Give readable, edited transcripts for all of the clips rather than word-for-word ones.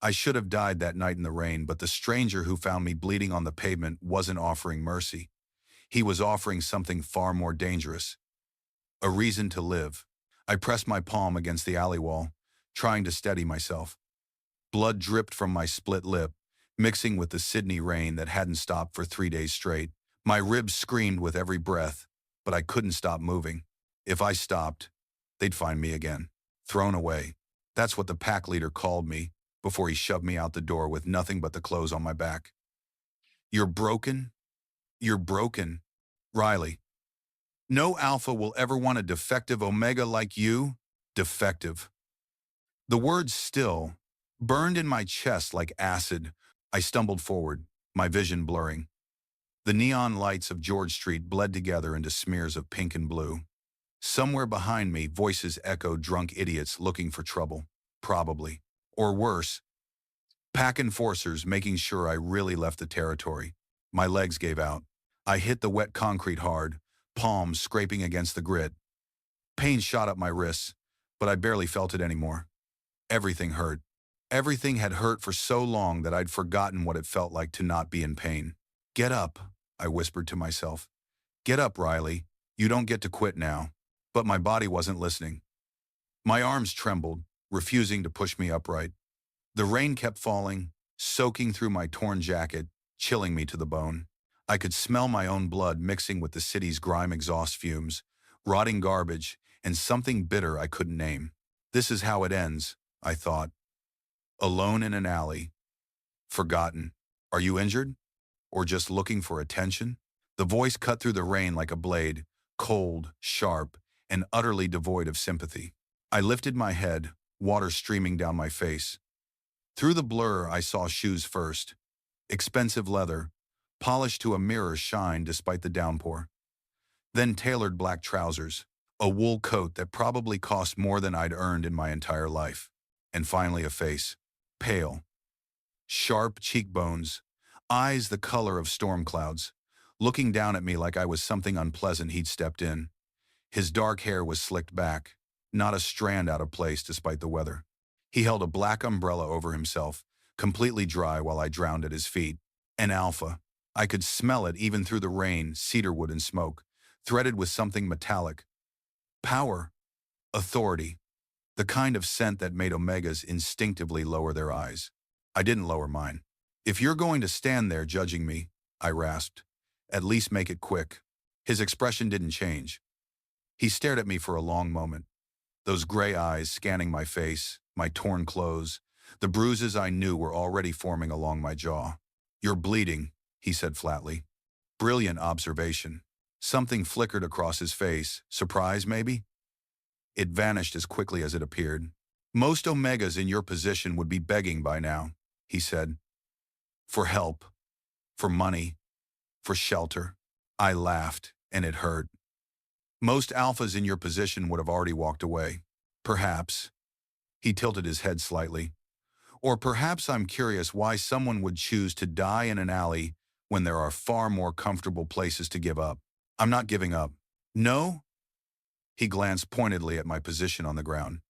I should have died that night in the rain, but the stranger who found me bleeding on the pavement wasn't offering mercy. He was offering something far more dangerous. A reason to live. I pressed my palm against the alley wall, trying to steady myself. Blood dripped from my split lip, mixing with the Sydney rain that hadn't stopped for 3 days straight. My ribs screamed with every breath, but I couldn't stop moving. If I stopped, they'd find me again. Thrown away. That's what the pack leader called me before he shoved me out the door with nothing but the clothes on my back. You're broken? You're broken. Riley. No alpha will ever want a defective omega like you. Defective. The words still burned in my chest like acid. I stumbled forward, my vision blurring. The neon lights of George Street bled together into smears of pink and blue. Somewhere behind me, voices echoed, drunk idiots looking for trouble. Probably. Or worse, pack enforcers making sure I really left the territory. My legs gave out. I hit the wet concrete hard, palms scraping against the grit. Pain shot up my wrists, but I barely felt it anymore. Everything hurt. Everything had hurt for so long that I'd forgotten what it felt like to not be in pain. Get up, I whispered to myself. Get up, Riley. You don't get to quit now. But my body wasn't listening. My arms trembled, refusing to push me upright. The rain kept falling, soaking through my torn jacket, chilling me to the bone. I could smell my own blood mixing with the city's grime exhaust fumes, rotting garbage, and something bitter I couldn't name. This is how it ends, I thought. Alone in an alley. Forgotten. Are you injured? Or just looking for attention? The voice cut through the rain like a blade, cold, sharp, and utterly devoid of sympathy. I lifted my head, water streaming down my face. Through the blur, I saw shoes first. Expensive leather, polished to a mirror shine despite the downpour. Then tailored black trousers, a wool coat that probably cost more than I'd earned in my entire life. And finally a face. Pale. Sharp cheekbones, eyes the color of storm clouds, looking down at me like I was something unpleasant he'd stepped in. His dark hair was slicked back, not a strand out of place despite the weather. He held a black umbrella over himself, completely dry while I drowned at his feet. An alpha. I could smell it even through the rain, cedarwood and smoke, threaded with something metallic. Power. Authority. The kind of scent that made omegas instinctively lower their eyes. I didn't lower mine. If you're going to stand there judging me, I rasped, at least make it quick. His expression didn't change. He stared at me for a long moment, those gray eyes scanning my face, my torn clothes, the bruises I knew were already forming along my jaw. You're bleeding, he said flatly. Brilliant observation. Something flickered across his face. Surprise, maybe? It vanished as quickly as it appeared. Most omegas in your position would be begging by now, he said. For help. For money. For shelter. I laughed, and it hurt. Most alphas in your position would have already walked away. Perhaps. He tilted his head slightly. Or perhaps I'm curious why someone would choose to die in an alley when there are far more comfortable places to give up. I'm not giving up. No? He glanced pointedly at my position on the ground.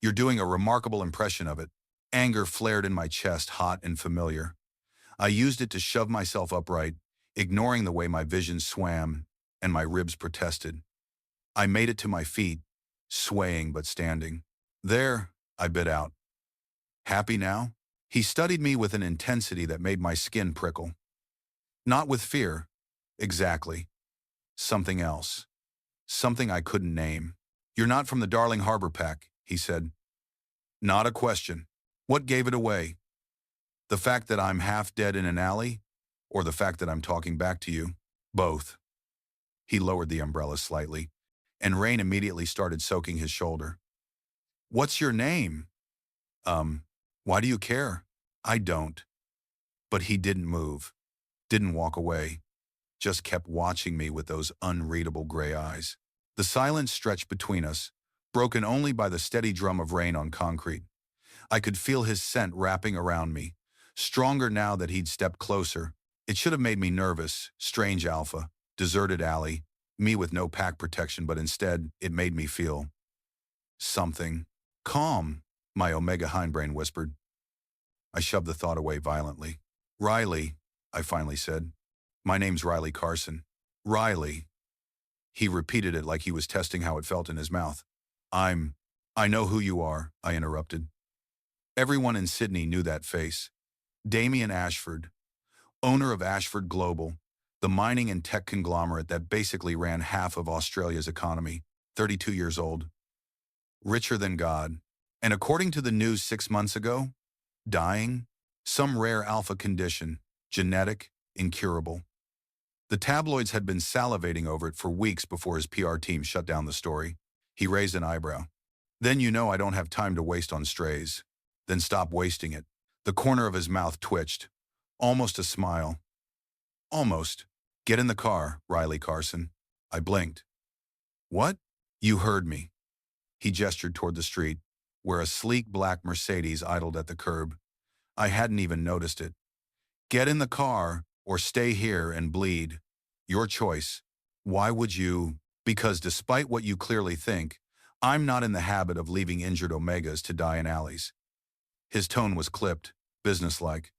You're doing a remarkable impression of it. Anger flared in my chest, hot and familiar. I used it to shove myself upright, ignoring the way my vision swam and my ribs protested. I made it to my feet, swaying but standing. There, I bit out. Happy now? He studied me with an intensity that made my skin prickle. Not with fear. Exactly. Something else. Something I couldn't name. You're not from the Darling Harbor Pack, he said. Not a question. What gave it away? The fact that I'm half dead in an alley, or the fact that I'm talking back to you? Both. He lowered the umbrella slightly, and rain immediately started soaking his shoulder. What's your name? Why do you care? I don't. But he didn't move, didn't walk away, just kept watching me with those unreadable gray eyes. The silence stretched between us, broken only by the steady drum of rain on concrete. I could feel his scent wrapping around me, stronger now that he'd stepped closer. It should have made me nervous, strange alpha, deserted alley, me with no pack protection, but instead it made me feel something. Calm, my omega hindbrain whispered. I shoved the thought away violently. Riley, I finally said. My name's Riley Carson. Riley. He repeated it like he was testing how it felt in his mouth. I know who you are, I interrupted. Everyone in Sydney knew that face. Damien Ashford, owner of Ashford Global, the mining and tech conglomerate that basically ran half of Australia's economy, 32 years old. Richer than God. And according to the news 6 months ago, dying, some rare alpha condition, genetic, incurable. The tabloids had been salivating over it for weeks before his PR team shut down the story. He raised an eyebrow. Then you know I don't have time to waste on strays. Then stop wasting it. The corner of his mouth twitched. Almost a smile. Almost. Get in the car, Riley Carson. I blinked. What? You heard me. He gestured toward the street, where a sleek black Mercedes idled at the curb. I hadn't even noticed it. Get in the car, or stay here and bleed. Your choice. Why would you? Because despite what you clearly think, I'm not in the habit of leaving injured Omegas to die in alleys. His tone was clipped, businesslike.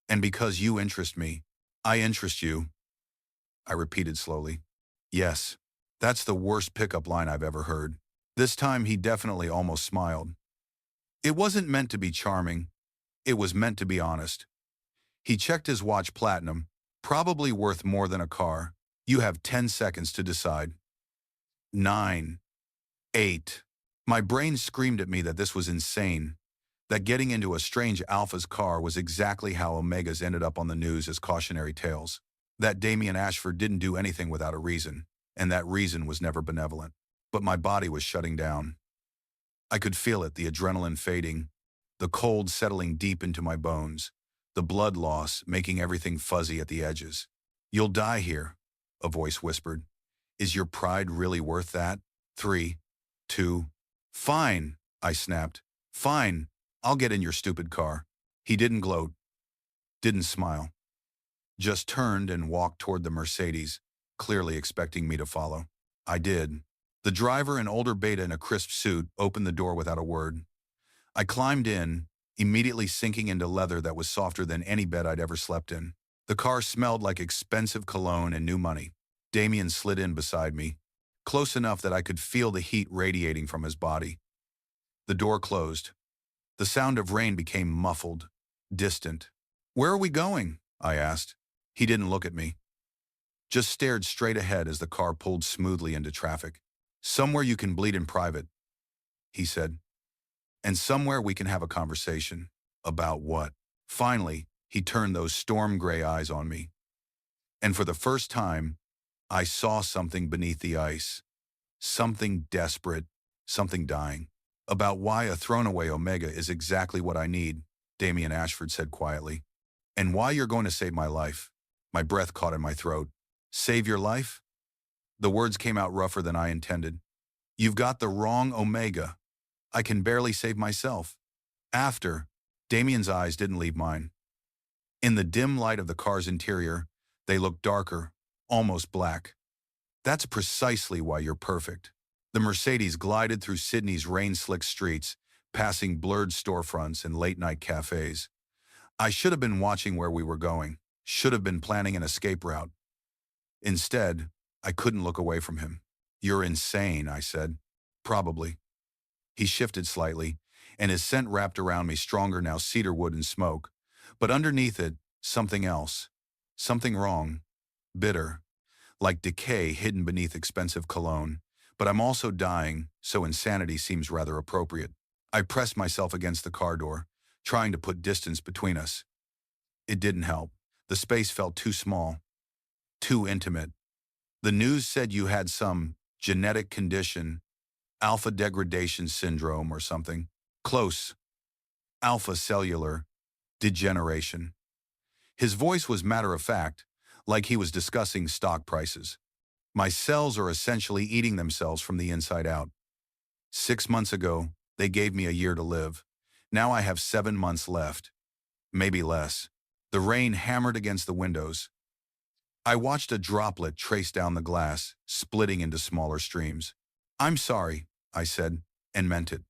And because you interest me, I interest you. I repeated slowly. Yes, that's the worst pickup line I've ever heard. This time he definitely almost smiled. It wasn't meant to be charming. It was meant to be honest. He checked his watch platinum, probably worth more than a car. You have 10 seconds to decide. 9. 8. My brain screamed at me that this was insane, that getting into a strange alpha's car was exactly how Omegas ended up on the news as cautionary tales, that Damien Ashford didn't do anything without a reason, and that reason was never benevolent. But my body was shutting down. I could feel it, the adrenaline fading, the cold settling deep into my bones, the blood loss making everything fuzzy at the edges. You'll die here, a voice whispered. Is your pride really worth that? 3, 2, fine, I snapped. Fine, I'll get in your stupid car. He didn't gloat, didn't smile, just turned and walked toward the Mercedes, clearly expecting me to follow. I did. The driver, an older beta in a crisp suit, opened the door without a word. I climbed in, immediately sinking into leather that was softer than any bed I'd ever slept in. The car smelled like expensive cologne and new money. Damien slid in beside me, close enough that I could feel the heat radiating from his body. The door closed. The sound of rain became muffled, distant. Where are we going? I asked. He didn't look at me. Just stared straight ahead as the car pulled smoothly into traffic. Somewhere you can bleed in private, he said. And somewhere we can have a conversation. About what? Finally, he turned those storm gray eyes on me. And for the first time, I saw something beneath the ice. Something desperate, something dying. About why a thrown-away Omega is exactly what I need, Damien Ashford said quietly. And why you're going to save my life. My breath caught in my throat. Save your life? The words came out rougher than I intended. You've got the wrong Omega. I can barely save myself. After, Damien's eyes didn't leave mine. In the dim light of the car's interior, they looked darker, almost black. That's precisely why you're perfect. The Mercedes glided through Sydney's rain-slicked streets, passing blurred storefronts and late-night cafes. I should have been watching where we were going, should have been planning an escape route. Instead, I couldn't look away from him. You're insane, I said. Probably. He shifted slightly, and his scent wrapped around me stronger now, cedar wood and smoke. But underneath it, something else. Something wrong. Bitter. Like decay hidden beneath expensive cologne. But I'm also dying, so insanity seems rather appropriate. I pressed myself against the car door, trying to put distance between us. It didn't help. The space felt too small. Too intimate. The news said you had some genetic condition, alpha degradation syndrome or something. Close. Alpha cellular degeneration. His voice was matter-of-fact, like he was discussing stock prices. My cells are essentially eating themselves from the inside out. 6 months ago, they gave me a year to live. Now I have 7 months left. Maybe less. The rain hammered against the windows. I watched a droplet trace down the glass, splitting into smaller streams. I'm sorry, I said, and meant it.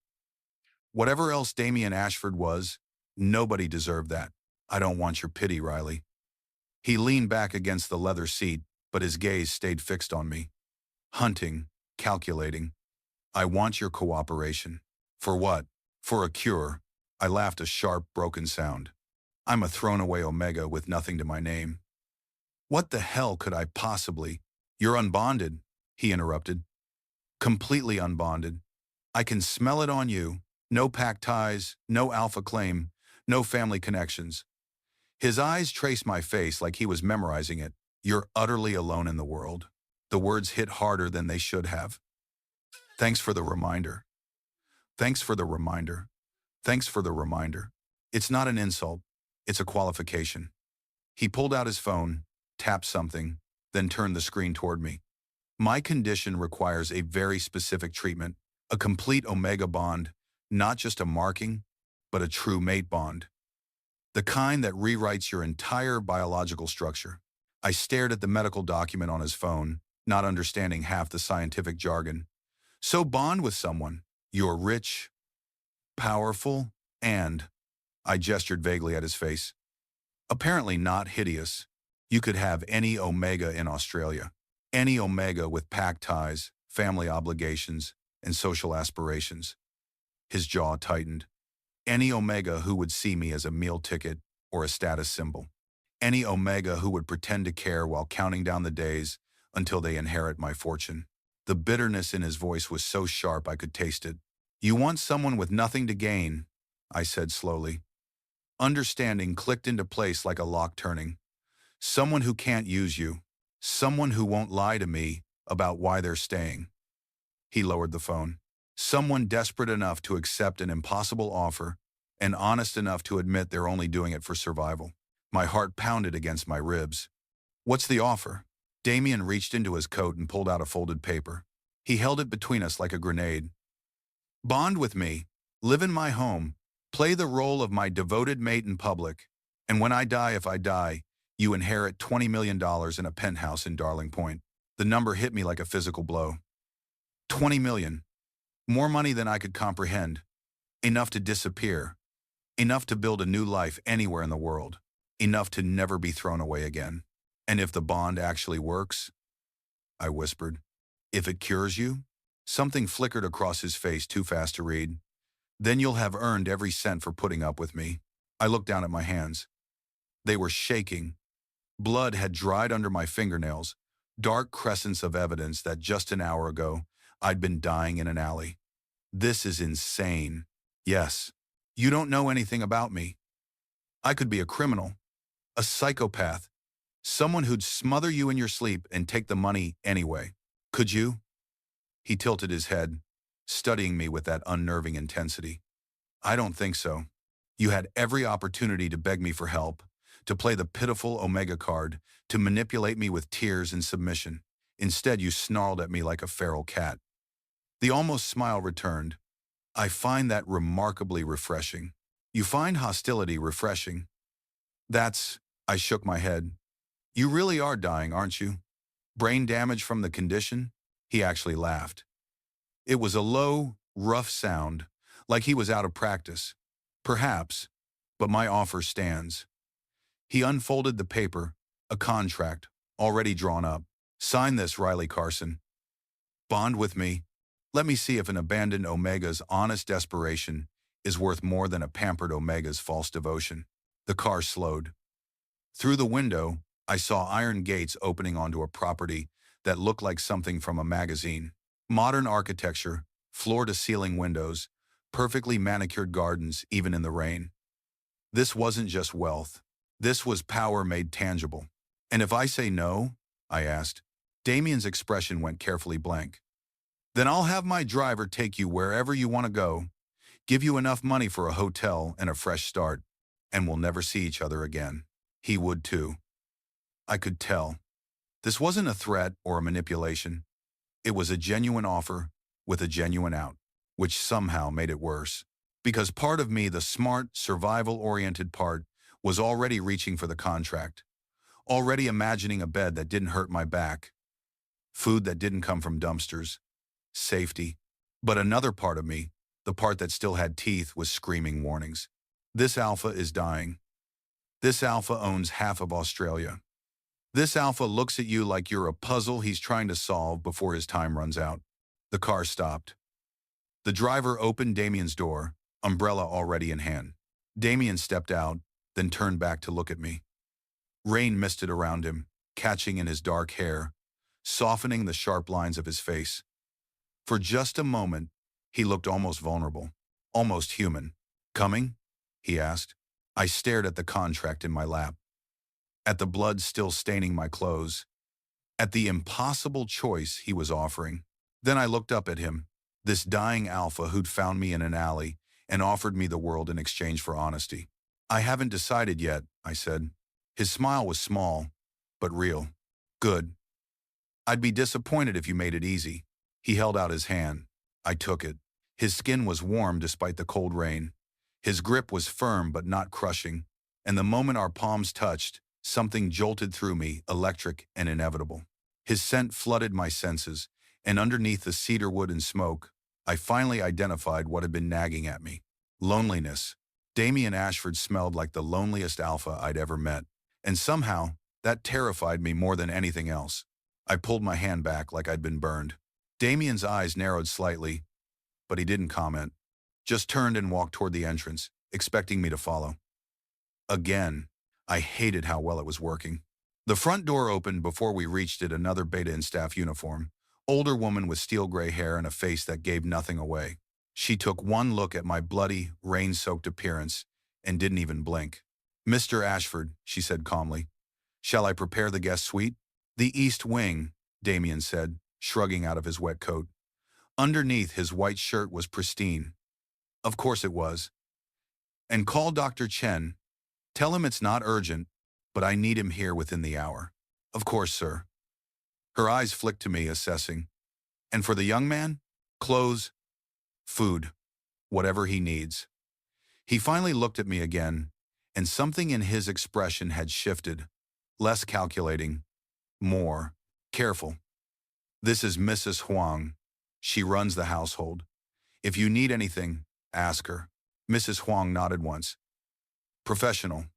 Whatever else Damien Ashford was, Nobody deserved that. I don't want your pity, Riley. He leaned back against the leather seat, but his gaze stayed fixed on me. Hunting, calculating. I want your cooperation. For what? For a cure. I laughed a sharp, broken sound. I'm a thrown-away Omega with nothing to my name. What the hell could I possibly? You're unbonded, he interrupted. Completely unbonded. I can smell it on you. No pack ties, no alpha claim, no family connections. His eyes traced my face like he was memorizing it. You're utterly alone in the world. The words hit harder than they should have. Thanks for the reminder. Thanks for the reminder. Thanks for the reminder. It's not an insult. It's a qualification. He pulled out his phone, tapped something, then turned the screen toward me. My condition requires a very specific treatment, a complete Omega bond, not just a marking, but a true mate bond. The kind that rewrites your entire biological structure. I stared at the medical document on his phone, not understanding half the scientific jargon. So bond with someone. You're rich, powerful, and, I gestured vaguely at his face, apparently not hideous. You could have any Omega in Australia. Any Omega with pack ties, family obligations, and social aspirations. His jaw tightened. Any Omega who would see me as a meal ticket or a status symbol. Any Omega who would pretend to care while counting down the days until they inherit my fortune. The bitterness in his voice was so sharp I could taste it. You want someone with nothing to gain, I said slowly. Understanding clicked into place like a lock turning. Someone who can't use you. Someone who won't lie to me about why they're staying. He lowered the phone. Someone desperate enough to accept an impossible offer and honest enough to admit they're only doing it for survival. My heart pounded against my ribs. What's the offer? Damien reached into his coat and pulled out a folded paper. He held it between us like a grenade. Bond with me, live in my home, play the role of my devoted mate in public, and when I die, if I die, you inherit $20 million in a penthouse in Darling Point. The number hit me like a physical blow. 20 million. More money than I could comprehend. Enough to disappear. Enough to build a new life anywhere in the world. Enough to never be thrown away again. And if the bond actually works, I whispered, if it cures you? Something flickered across his face too fast to read. Then you'll have earned every cent for putting up with me. I looked down at my hands. They were shaking. Blood had dried under my fingernails, dark crescents of evidence that just an hour ago I'd been dying in an alley. This is insane. Yes, you don't know anything about me. I could be a criminal, a psychopath, someone who'd smother you in your sleep and take the money anyway. Could you? He tilted his head, studying me with that unnerving intensity. I don't think so. You had every opportunity to beg me for help, to play the pitiful Omega card, to manipulate me with tears and submission. Instead, you snarled at me like a feral cat. The almost smile returned. I find that remarkably refreshing. You find hostility refreshing? I shook my head. You really are dying, aren't you? Brain damage from the condition? He actually laughed. It was a low, rough sound, like he was out of practice. Perhaps, but my offer stands. He unfolded the paper, a contract, already drawn up. Sign this, Riley Carson. Bond with me. Let me see if an abandoned Omega's honest desperation is worth more than a pampered Omega's false devotion. The car slowed. Through the window, I saw iron gates opening onto a property that looked like something from a magazine. Modern architecture, floor-to-ceiling windows, perfectly manicured gardens even in the rain. This wasn't just wealth. This was power made tangible. And if I say no, I asked. Damien's expression went carefully blank. Then I'll have my driver take you wherever you want to go, give you enough money for a hotel and a fresh start, and we'll never see each other again. He would too. I could tell. This wasn't a threat or a manipulation. It was a genuine offer with a genuine out, which somehow made it worse. Because part of me, the smart, survival-oriented part, was already reaching for the contract, already imagining a bed that didn't hurt my back, food that didn't come from dumpsters, safety. But another part of me, the part that still had teeth, was screaming warnings. This alpha is dying. This alpha owns half of Australia. This alpha looks at you like you're a puzzle he's trying to solve before his time runs out. The car stopped. The driver opened Damien's door, umbrella already in hand. Damien stepped out, then turned back to look at me. Rain misted around him, catching in his dark hair, softening the sharp lines of his face. For just a moment, he looked almost vulnerable, almost human. "Coming?" he asked. I stared at the contract in my lap, at the blood still staining my clothes, at the impossible choice he was offering. Then I looked up at him, this dying alpha who'd found me in an alley and offered me the world in exchange for honesty. "I haven't decided yet," I said. His smile was small, but real. "Good. I'd be disappointed if you made it easy." He held out his hand. I took it. His skin was warm despite the cold rain. His grip was firm but not crushing, and the moment our palms touched, something jolted through me, electric and inevitable. His scent flooded my senses, and underneath the cedar wood and smoke, I finally identified what had been nagging at me. Loneliness. Damien Ashford smelled like the loneliest alpha I'd ever met, and somehow, that terrified me more than anything else. I pulled my hand back like I'd been burned. Damien's eyes narrowed slightly, but he didn't comment, just turned and walked toward the entrance, expecting me to follow. Again, I hated how well it was working. The front door opened before we reached it, another beta in staff uniform, older woman with steel gray hair and a face that gave nothing away. She took one look at my bloody, rain-soaked appearance and didn't even blink. "Mr. Ashford," she said calmly, "shall I prepare the guest suite?" "The East Wing," Damien said, shrugging out of his wet coat. Underneath, his white shirt was pristine. Of course it was. "And call Dr. Chen. Tell him it's not urgent, but I need him here within the hour." "Of course, sir." Her eyes flicked to me, assessing. "And for the young man? Clothes, food, whatever he needs." He finally looked at me again, and something in his expression had shifted. Less calculating, more careful. "This is Mrs. Huang. She runs the household. If you need anything, ask her." Mrs. Huang nodded once. "Professional.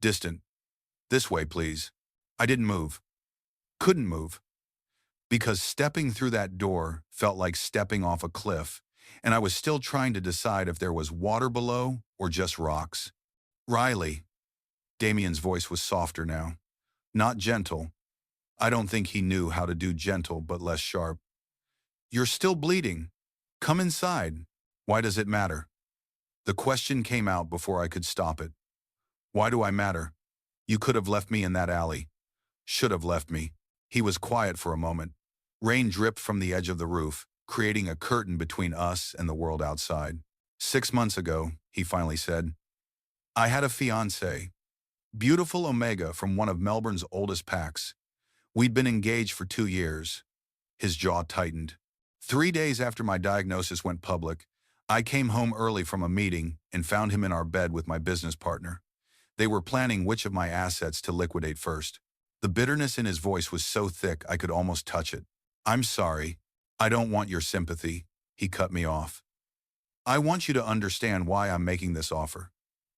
Distant. This way, please." I didn't move. Couldn't move. Because stepping through that door felt like stepping off a cliff, and I was still trying to decide if there was water below or just rocks. "Riley." Damien's voice was softer now. Not gentle. I don't think he knew how to do gentle, but less sharp. "You're still bleeding. Come inside." "Why does it matter?" The question came out before I could stop it. "Why do I matter? You could have left me in that alley. Should have left me." He was quiet for a moment. Rain dripped from the edge of the roof, creating a curtain between us and the world outside. "6 months ago," he finally said, "I had a fiancée. Beautiful Omega from one of Melbourne's oldest packs. We'd been engaged for 2 years. His jaw tightened. 3 days after my diagnosis went public, I came home early from a meeting and found him in our bed with my business partner. They were planning which of my assets to liquidate first. The bitterness in his voice was so thick I could almost touch it. "I'm sorry. I don't want your sympathy," he cut me off. "I want you to understand why I'm making this offer.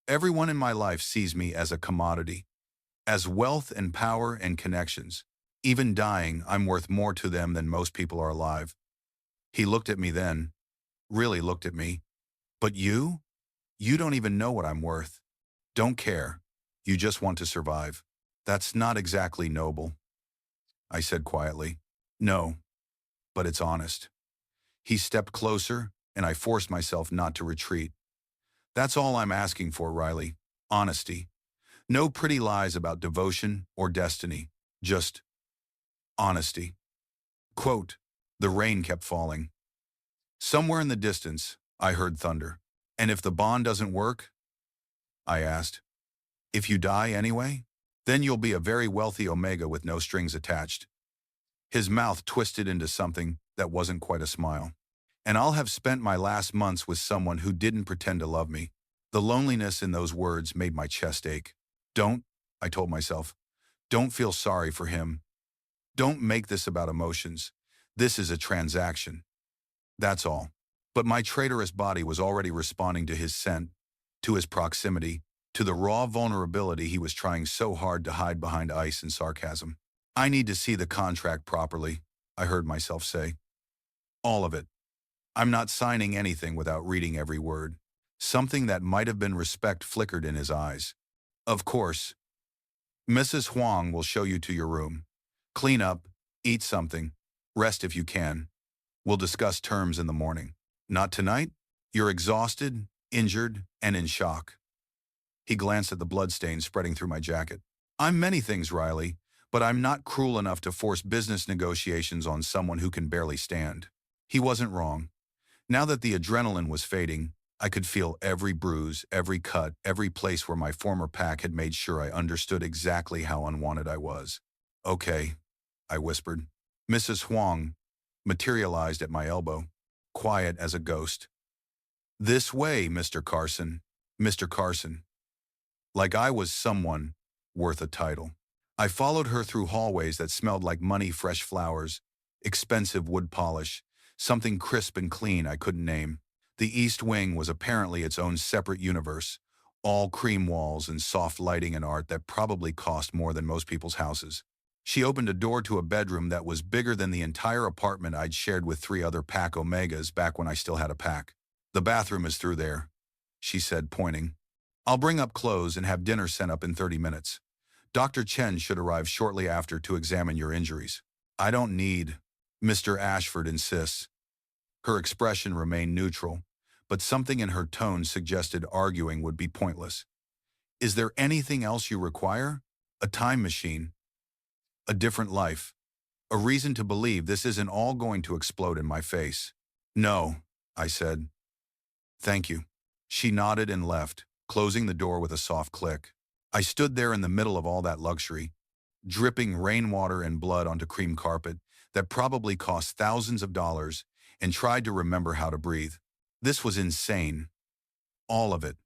Everyone in my life sees me as a commodity, as wealth and power and connections. Even dying, I'm worth more to them than most people are alive." He looked at me then, really looked at me. "But you? You don't even know what I'm worth. Don't care. You just want to survive. That's not exactly noble." I said quietly, "No, but it's honest." He stepped closer, and I forced myself not to retreat. "That's all I'm asking for, Riley. Honesty. No pretty lies about devotion or destiny. Just honesty." Quote, the rain kept falling. Somewhere in the distance, I heard thunder. "And if the bond doesn't work?" I asked. "If you die anyway? Then you'll be a very wealthy Omega with no strings attached." His mouth twisted into something that wasn't quite a smile. "And I'll have spent my last months with someone who didn't pretend to love me." The loneliness in those words made my chest ache. "Don't," I told myself, "don't feel sorry for him. Don't make this about emotions. This is a transaction. That's all." But my traitorous body was already responding to his scent, to his proximity, to the raw vulnerability he was trying so hard to hide behind ice and sarcasm. I need to see the contract properly, I heard myself say. All of it. I'm not signing anything without reading every word. Something that might have been respect flickered in his eyes. Of course. Mrs. Huang will show you to your room. Clean up, eat something, rest if you can. We'll discuss terms in the morning. Not tonight? You're exhausted, injured, and in shock. He glanced at the bloodstains spreading through my jacket. I'm many things, Riley, but I'm not cruel enough to force business negotiations on someone who can barely stand. He wasn't wrong. Now that the adrenaline was fading, I could feel every bruise, every cut, every place where my former pack had made sure I understood exactly how unwanted I was. Okay, I whispered. Mrs. Huang materialized at my elbow, quiet as a ghost. This way, Mr. Carson. Mr. Carson. Like I was someone worth a title. I followed her through hallways that smelled like money-fresh flowers, expensive wood polish, something crisp and clean I couldn't name. The East Wing was apparently its own separate universe, all cream walls and soft lighting and art that probably cost more than most people's houses. She opened a door to a bedroom that was bigger than the entire apartment I'd shared with 3 other Pack Omegas back when I still had a pack. The bathroom is through there, she said, pointing. I'll bring up clothes and have dinner sent up in 30 minutes. Dr. Chen should arrive shortly after to examine your injuries. I don't need, Mr. Ashford insists. Her expression remained neutral, but something in her tone suggested arguing would be pointless. Is there anything else you require? A time machine? A different life? A reason to believe this isn't all going to explode in my face? No, I said. Thank you. She nodded and left, closing the door with a soft click. I stood there in the middle of all that luxury, dripping rainwater and blood onto cream carpet that probably cost thousands of dollars, and tried to remember how to breathe. This was insane. All of it.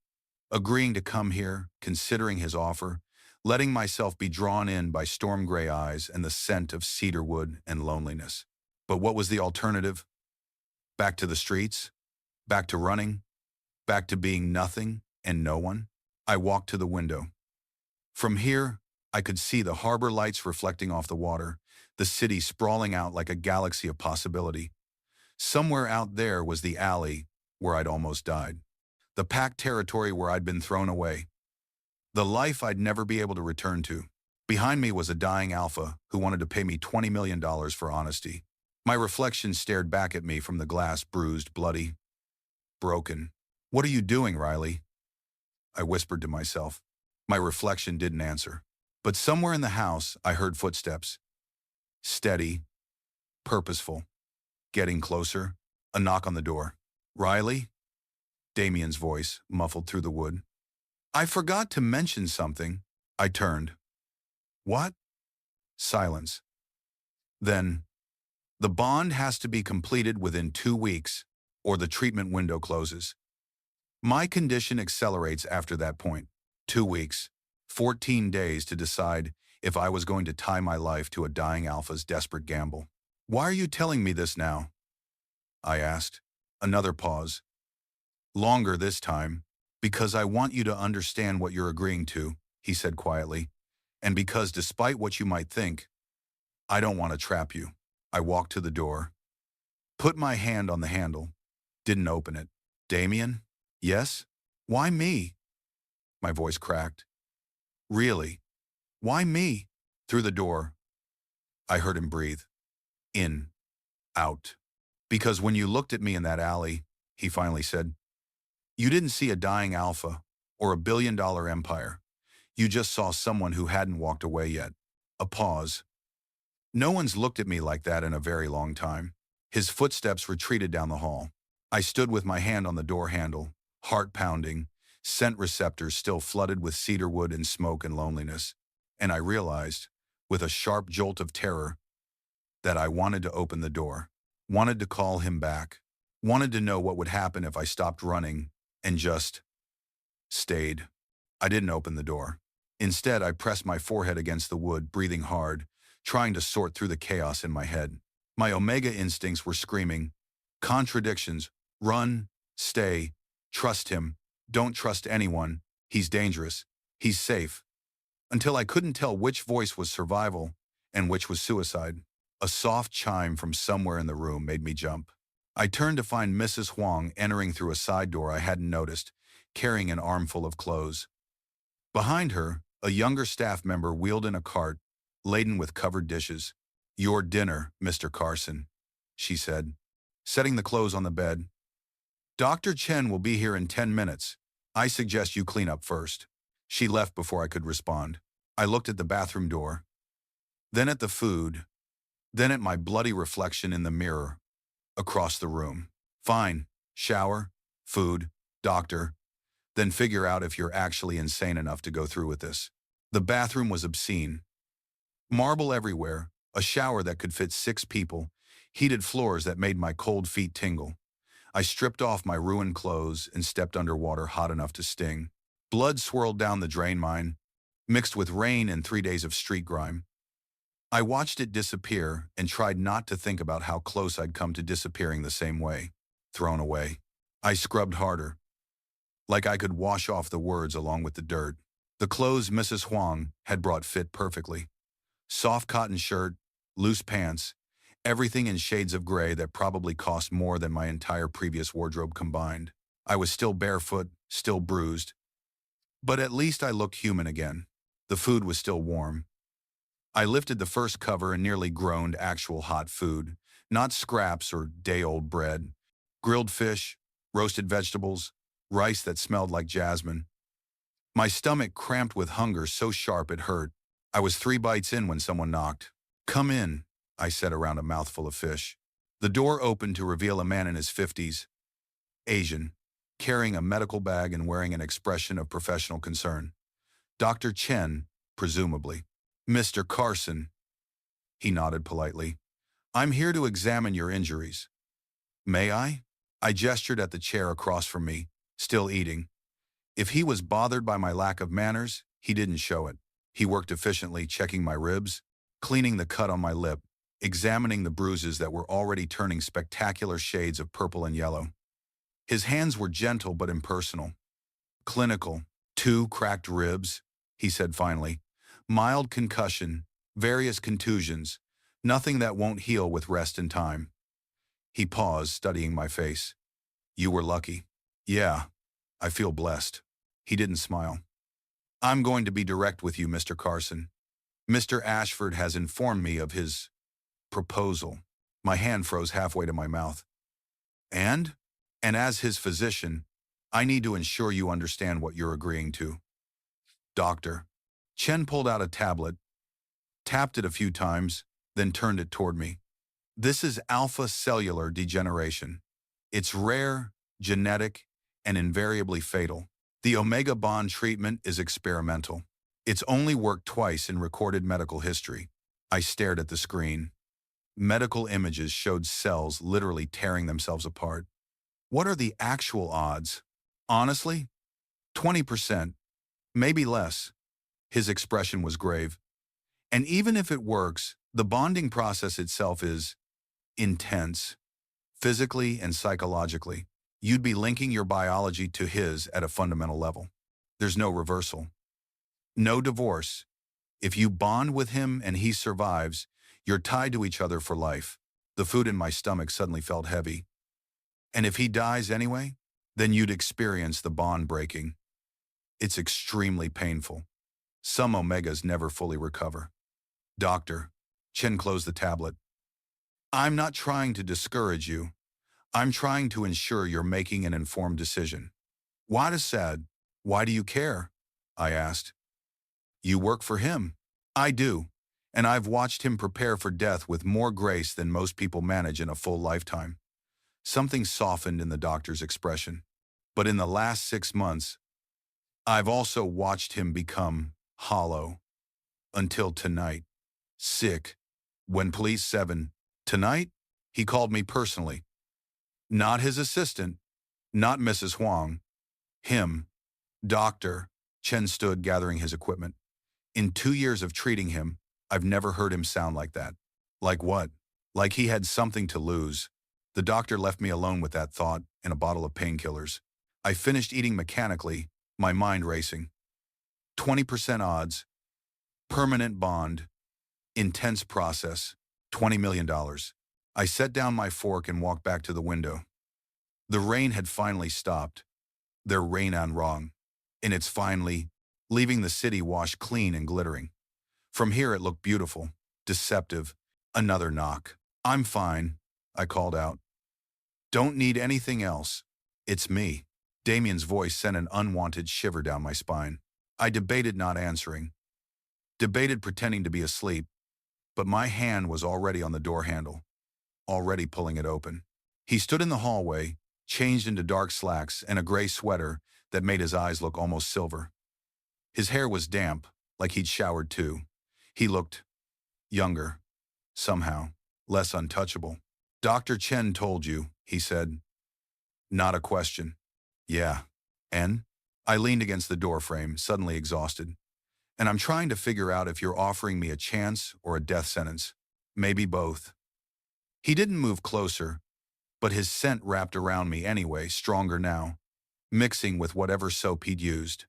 Agreeing to come here, considering his offer, letting myself be drawn in by storm gray eyes and the scent of cedarwood and loneliness. But what was the alternative? Back to the streets? Back to running? Back to being nothing and no one? I walked to the window. From here, I could see the harbor lights reflecting off the water, the city sprawling out like a galaxy of possibility. Somewhere out there was the alley where I'd almost died. The packed territory where I'd been thrown away. The life I'd never be able to return to. Behind me was a dying alpha who wanted to pay me $20 million for honesty. My reflection stared back at me from the glass, bruised, bloody, broken. What are you doing, Riley? I whispered to myself. My reflection didn't answer. But somewhere in the house, I heard footsteps. Steady, purposeful, getting closer, a knock on the door. Riley? Damien's voice, muffled through the wood. I forgot to mention something. I turned. What? Silence. Then, the bond has to be completed within 2 weeks, or the treatment window closes. My condition accelerates after that point. 2 weeks, 14 days to decide if I was going to tie my life to a dying alpha's desperate gamble. Why are you telling me this now? I asked. Another pause. Longer this time. Because I want you to understand what you're agreeing to, he said quietly. And because despite what you might think, I don't want to trap you. I walked to the door. Put my hand on the handle. Didn't open it. Damien? Yes? Why me? My voice cracked. Really? Why me? Through the door, I heard him breathe. In. Out. Because when you looked at me in that alley, he finally said, you didn't see a dying alpha or a billion-dollar empire. You just saw someone who hadn't walked away yet. A pause. No one's looked at me like that in a very long time. His footsteps retreated down the hall. I stood with my hand on the door handle, heart pounding, scent receptors still flooded with cedarwood and smoke and loneliness. And I realized, with a sharp jolt of terror, that I wanted to open the door, wanted to call him back, wanted to know what would happen if I stopped running and just stayed. I didn't open the door. Instead, I pressed my forehead against the wood, breathing hard, trying to sort through the chaos in my head. My Omega instincts were screaming, contradictions, run, stay, trust him, Don't trust anyone. He's dangerous. He's safe. Until I couldn't tell which voice was survival and which was suicide. A soft chime from somewhere in the room made me jump. I turned to find Mrs. Huang entering through a side door I hadn't noticed, carrying an armful of clothes. Behind her, a younger staff member wheeled in a cart, laden with covered dishes. "Your dinner, Mr. Carson," she said, setting the clothes on the bed. "Dr. Chen will be here in 10 minutes. I suggest you clean up first." She left before I could respond. I looked at the bathroom door, then at the food, then at my bloody reflection in the mirror across the room. Fine, shower, food, doctor, then figure out if you're actually insane enough to go through with this. The bathroom was obscene. Marble everywhere, a shower that could fit 6 people, heated floors that made my cold feet tingle. I stripped off my ruined clothes and stepped under water hot enough to sting. Blood swirled down the drain mine, mixed with rain and 3 days of street grime. I watched it disappear and tried not to think about how close I'd come to disappearing the same way. Thrown away. I scrubbed harder, like I could wash off the words along with the dirt. The clothes Mrs. Huang had brought fit perfectly. Soft cotton shirt, loose pants, everything in shades of gray that probably cost more than my entire previous wardrobe combined. I was still barefoot, still bruised, but at least I looked human again. The food was still warm. I lifted the first cover and nearly groaned. Actual hot food, not scraps or day-old bread. Grilled fish, roasted vegetables, rice that smelled like jasmine. My stomach cramped with hunger so sharp it hurt. I was 3 bites in when someone knocked. "Come in," I said around a mouthful of fish. The door opened to reveal a man in his 50s, Asian, carrying a medical bag and wearing an expression of professional concern. Dr. Chen, presumably. "Mr. Carson." He nodded politely. "I'm here to examine your injuries." "May I?" I gestured at the chair across from me, still eating. If he was bothered by my lack of manners, he didn't show it. He worked efficiently, checking my ribs, cleaning the cut on my lip, examining the bruises that were already turning spectacular shades of purple and yellow. His hands were gentle but impersonal. "Clinical. 2 cracked ribs," he said finally. "Mild concussion, various contusions, nothing that won't heal with rest and time." He paused, studying my face. "You were lucky." "Yeah, I feel blessed." He didn't smile. "I'm going to be direct with you, Mr. Carson. Mr. Ashford has informed me of his proposal." My hand froze halfway to my mouth. And as his physician, I need to ensure you understand what you're agreeing to." "Doctor." Chen pulled out a tablet, tapped it a few times, then turned it toward me. "This is alpha cellular degeneration. It's rare, genetic, and invariably fatal. The omega bond treatment is experimental. It's only worked twice in recorded medical history." I stared at the screen. Medical images showed cells literally tearing themselves apart. "What are the actual odds?" "Honestly, 20%, maybe less." His expression was grave. "And even if it works, the bonding process itself is intense, physically and psychologically. You'd be linking your biology to his at a fundamental level. There's no reversal. No divorce. If you bond with him and he survives, you're tied to each other for life." The food in my stomach suddenly felt heavy. "And if he dies anyway, then you'd experience the bond breaking. It's extremely painful. Some omegas never fully recover." "Doctor." Chen closed the tablet. "I'm not trying to discourage you. I'm trying to ensure you're making an informed decision." "Why is sad? Why do you care?" I asked. "You work for him." "I do, and I've watched him prepare for death with more grace than most people manage in a full lifetime." Something softened in the doctor's expression. "But in the last 6 months, I've also watched him become hollow. Until tonight. Sick. When police 7. Tonight, he called me personally. Not his assistant, not Mrs. Huang. Him. Doctor." Chen stood, gathering his equipment. "In 2 years of treating him, I've never heard him sound like that." "Like what?" "Like he had something to lose." The doctor left me alone with that thought and a bottle of painkillers. I finished eating mechanically, my mind racing. 20% odds, permanent bond, intense process, $20 million. I set down my fork and walked back to the window. The rain had finally stopped. There rain on wrong. And it's finally, leaving the city washed clean and glittering. From here it looked beautiful, deceptive. Another knock. I'm fine, I called out. Don't need anything else. It's me. Damien's voice sent an unwanted shiver down my spine. I debated not answering. Debated pretending to be asleep. But my hand was already on the door handle, already pulling it open. He stood in the hallway, changed into dark slacks and a gray sweater that made his eyes look almost silver. His hair was damp, like he'd showered too. He looked younger, somehow, less untouchable. Dr. Chen told you, he said. Not a question. Yeah. And? I leaned against the doorframe, suddenly exhausted. And I'm trying to figure out if you're offering me a chance or a death sentence. Maybe both. He didn't move closer, but his scent wrapped around me anyway, stronger now, mixing with whatever soap he'd used.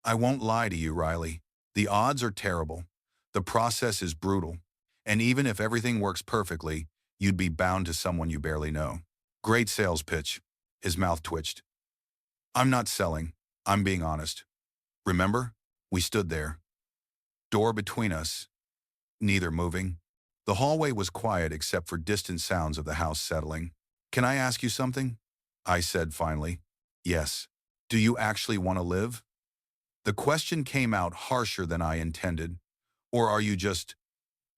I won't lie to you, Riley. The odds are terrible. The process is brutal. And even if everything works perfectly, you'd be bound to someone you barely know. Great sales pitch. His mouth twitched. I'm not selling. I'm being honest. Remember? We stood there. Door between us, neither moving. The hallway was quiet except for distant sounds of the house settling. Can I ask you something? I said finally. Yes. Do you actually want to live? The question came out harsher than I intended. Or are you just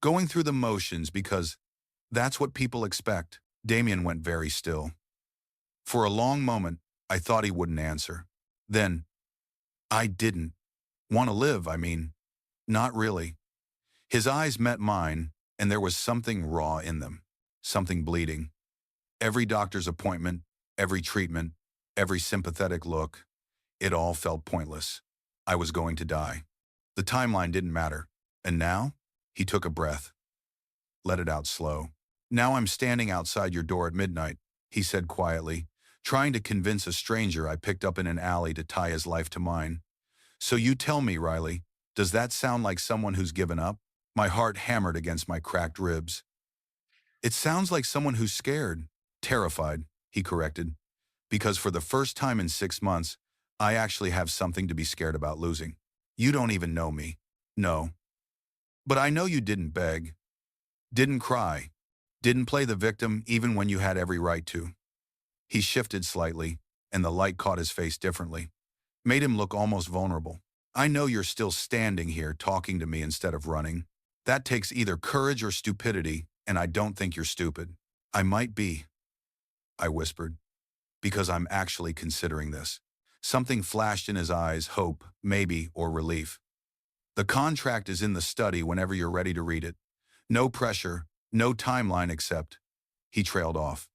going through the motions because that's what people expect? Damien went very still. For a long moment, I thought he wouldn't answer. Then, I didn't want to live, I mean. Not really. His eyes met mine, and there was something raw in them, something bleeding. Every doctor's appointment, every treatment, every sympathetic look, it all felt pointless. I was going to die. The timeline didn't matter. And now? He took a breath. Let it out slow. Now I'm standing outside your door at midnight, he said quietly, trying to convince a stranger I picked up in an alley to tie his life to mine. So you tell me, Riley, does that sound like someone who's given up? My heart hammered against my cracked ribs. It sounds like someone who's scared, terrified, he corrected, because for the first time in 6 months, I actually have something to be scared about losing. You don't even know me. No. But I know you didn't beg, didn't cry, didn't play the victim even when you had every right to. He shifted slightly, and the light caught his face differently, made him look almost vulnerable. I know you're still standing here talking to me instead of running. That takes either courage or stupidity, and I don't think you're stupid. I might be, I whispered, because I'm actually considering this. Something flashed in his eyes, hope, maybe, or relief. The contract is in the study whenever you're ready to read it. No pressure, no timeline except, he trailed off.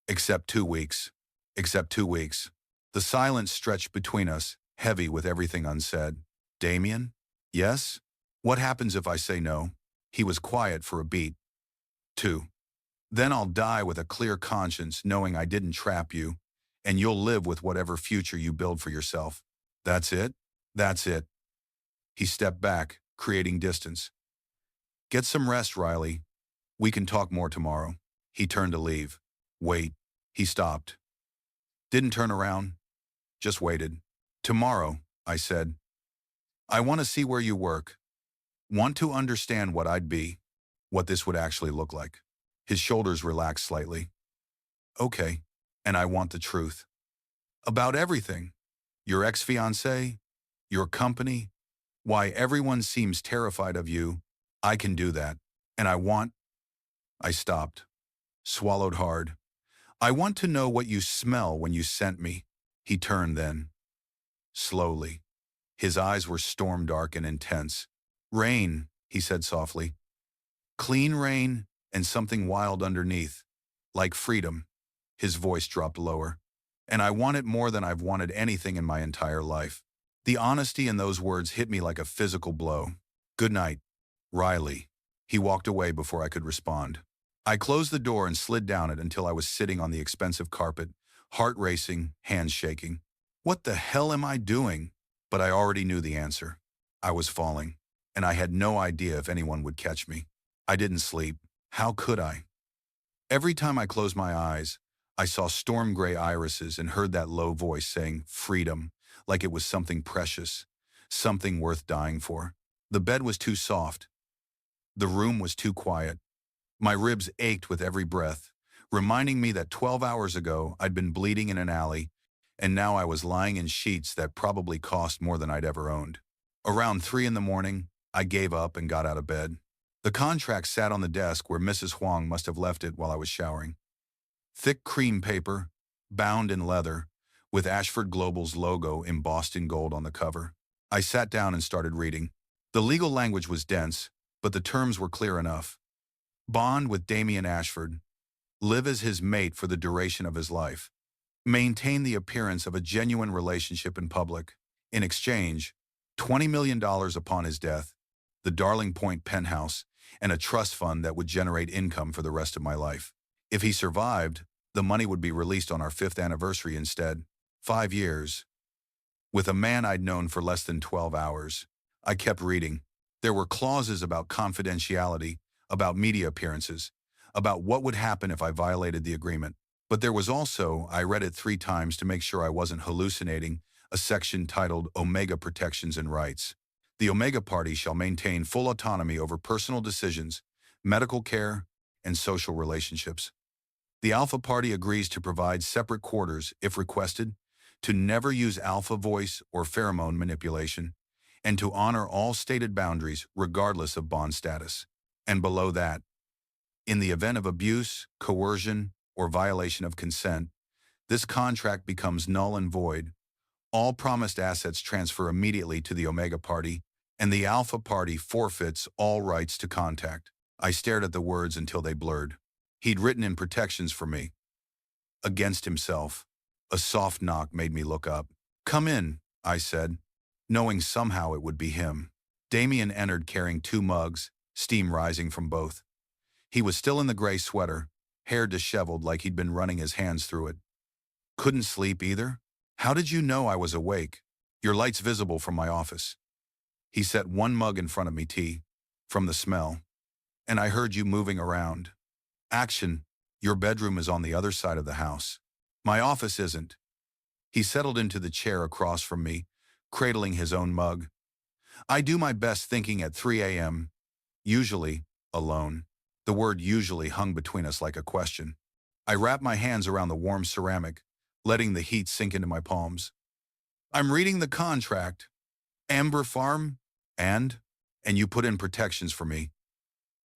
Except 2 weeks. Except 2 weeks. The silence stretched between us, heavy with everything unsaid. Damien? Yes? What happens if I say no? He was quiet for a beat. 2. Then I'll die with a clear conscience knowing I didn't trap you, and you'll live with whatever future you build for yourself. That's it? That's it. He stepped back, creating distance. Get some rest, Riley. We can talk more tomorrow. He turned to leave. Wait. He stopped. Didn't turn around. Just waited. Tomorrow, I said. I want to see where you work. Want to understand what I'd be, what this would actually look like. His shoulders relaxed slightly. Okay, and I want the truth. About everything. Your ex-fiancé, your company, why everyone seems terrified of you. I can do that. And I stopped, swallowed hard. I want to know what you smell when you scent me. He turned then. Slowly. His eyes were storm-dark and intense. Rain, he said softly. Clean rain and something wild underneath. Like freedom. His voice dropped lower. And I want it more than I've wanted anything in my entire life. The honesty in those words hit me like a physical blow. Good night, Riley. He walked away before I could respond. I closed the door and slid down it until I was sitting on the expensive carpet, heart racing, hands shaking. What the hell am I doing? But I already knew the answer. I was falling, and I had no idea if anyone would catch me. I didn't sleep. How could I? Every time I closed my eyes, I saw storm gray irises and heard that low voice saying, freedom, like it was something precious, something worth dying for. The bed was too soft. The room was too quiet. My ribs ached with every breath, reminding me that 12 hours ago I'd been bleeding in an alley, and now I was lying in sheets that probably cost more than I'd ever owned. Around 3 in the morning, I gave up and got out of bed. The contract sat on the desk where Mrs. Huang must have left it while I was showering. Thick cream paper, bound in leather, with Ashford Global's logo embossed in gold on the cover. I sat down and started reading. The legal language was dense, but the terms were clear enough. Bond with Damien Ashford. Live as his mate for the duration of his life. Maintain the appearance of a genuine relationship in public. In exchange, $20 million upon his death, the Darling Point penthouse, and a trust fund that would generate income for the rest of my life. If he survived, the money would be released on our 5th anniversary instead. 5 years. With a man I'd known for less than 12 hours. I kept reading. There were clauses about confidentiality, about media appearances, about what would happen if I violated the agreement. But there was also, I read it 3 times to make sure I wasn't hallucinating, a section titled Omega Protections and Rights. The Omega Party shall maintain full autonomy over personal decisions, medical care, and social relationships. The Alpha Party agrees to provide separate quarters, if requested, to never use alpha voice or pheromone manipulation, and to honor all stated boundaries regardless of bond status. And below that, in the event of abuse, coercion, or violation of consent, this contract becomes null and void. All promised assets transfer immediately to the Omega Party, and the Alpha Party forfeits all rights to contact. I stared at the words until they blurred. He'd written in protections for me. Against himself. A soft knock made me look up. Come in, I said, knowing somehow it would be him. Damien entered carrying 2 mugs, steam rising from both. He was still in the gray sweater, hair disheveled like he'd been running his hands through it. Couldn't sleep either? How did you know I was awake? Your light's visible from my office. He set 1 mug in front of me, tea, from the smell. And I heard you moving around. Action, your bedroom is on the other side of the house. My office isn't. He settled into the chair across from me, cradling his own mug. I do my best thinking at 3 a.m., usually alone. The word usually hung between us like a question. I wrapped my hands around the warm ceramic, letting the heat sink into my palms. I'm reading the contract. Amber Farm, and you put in protections for me.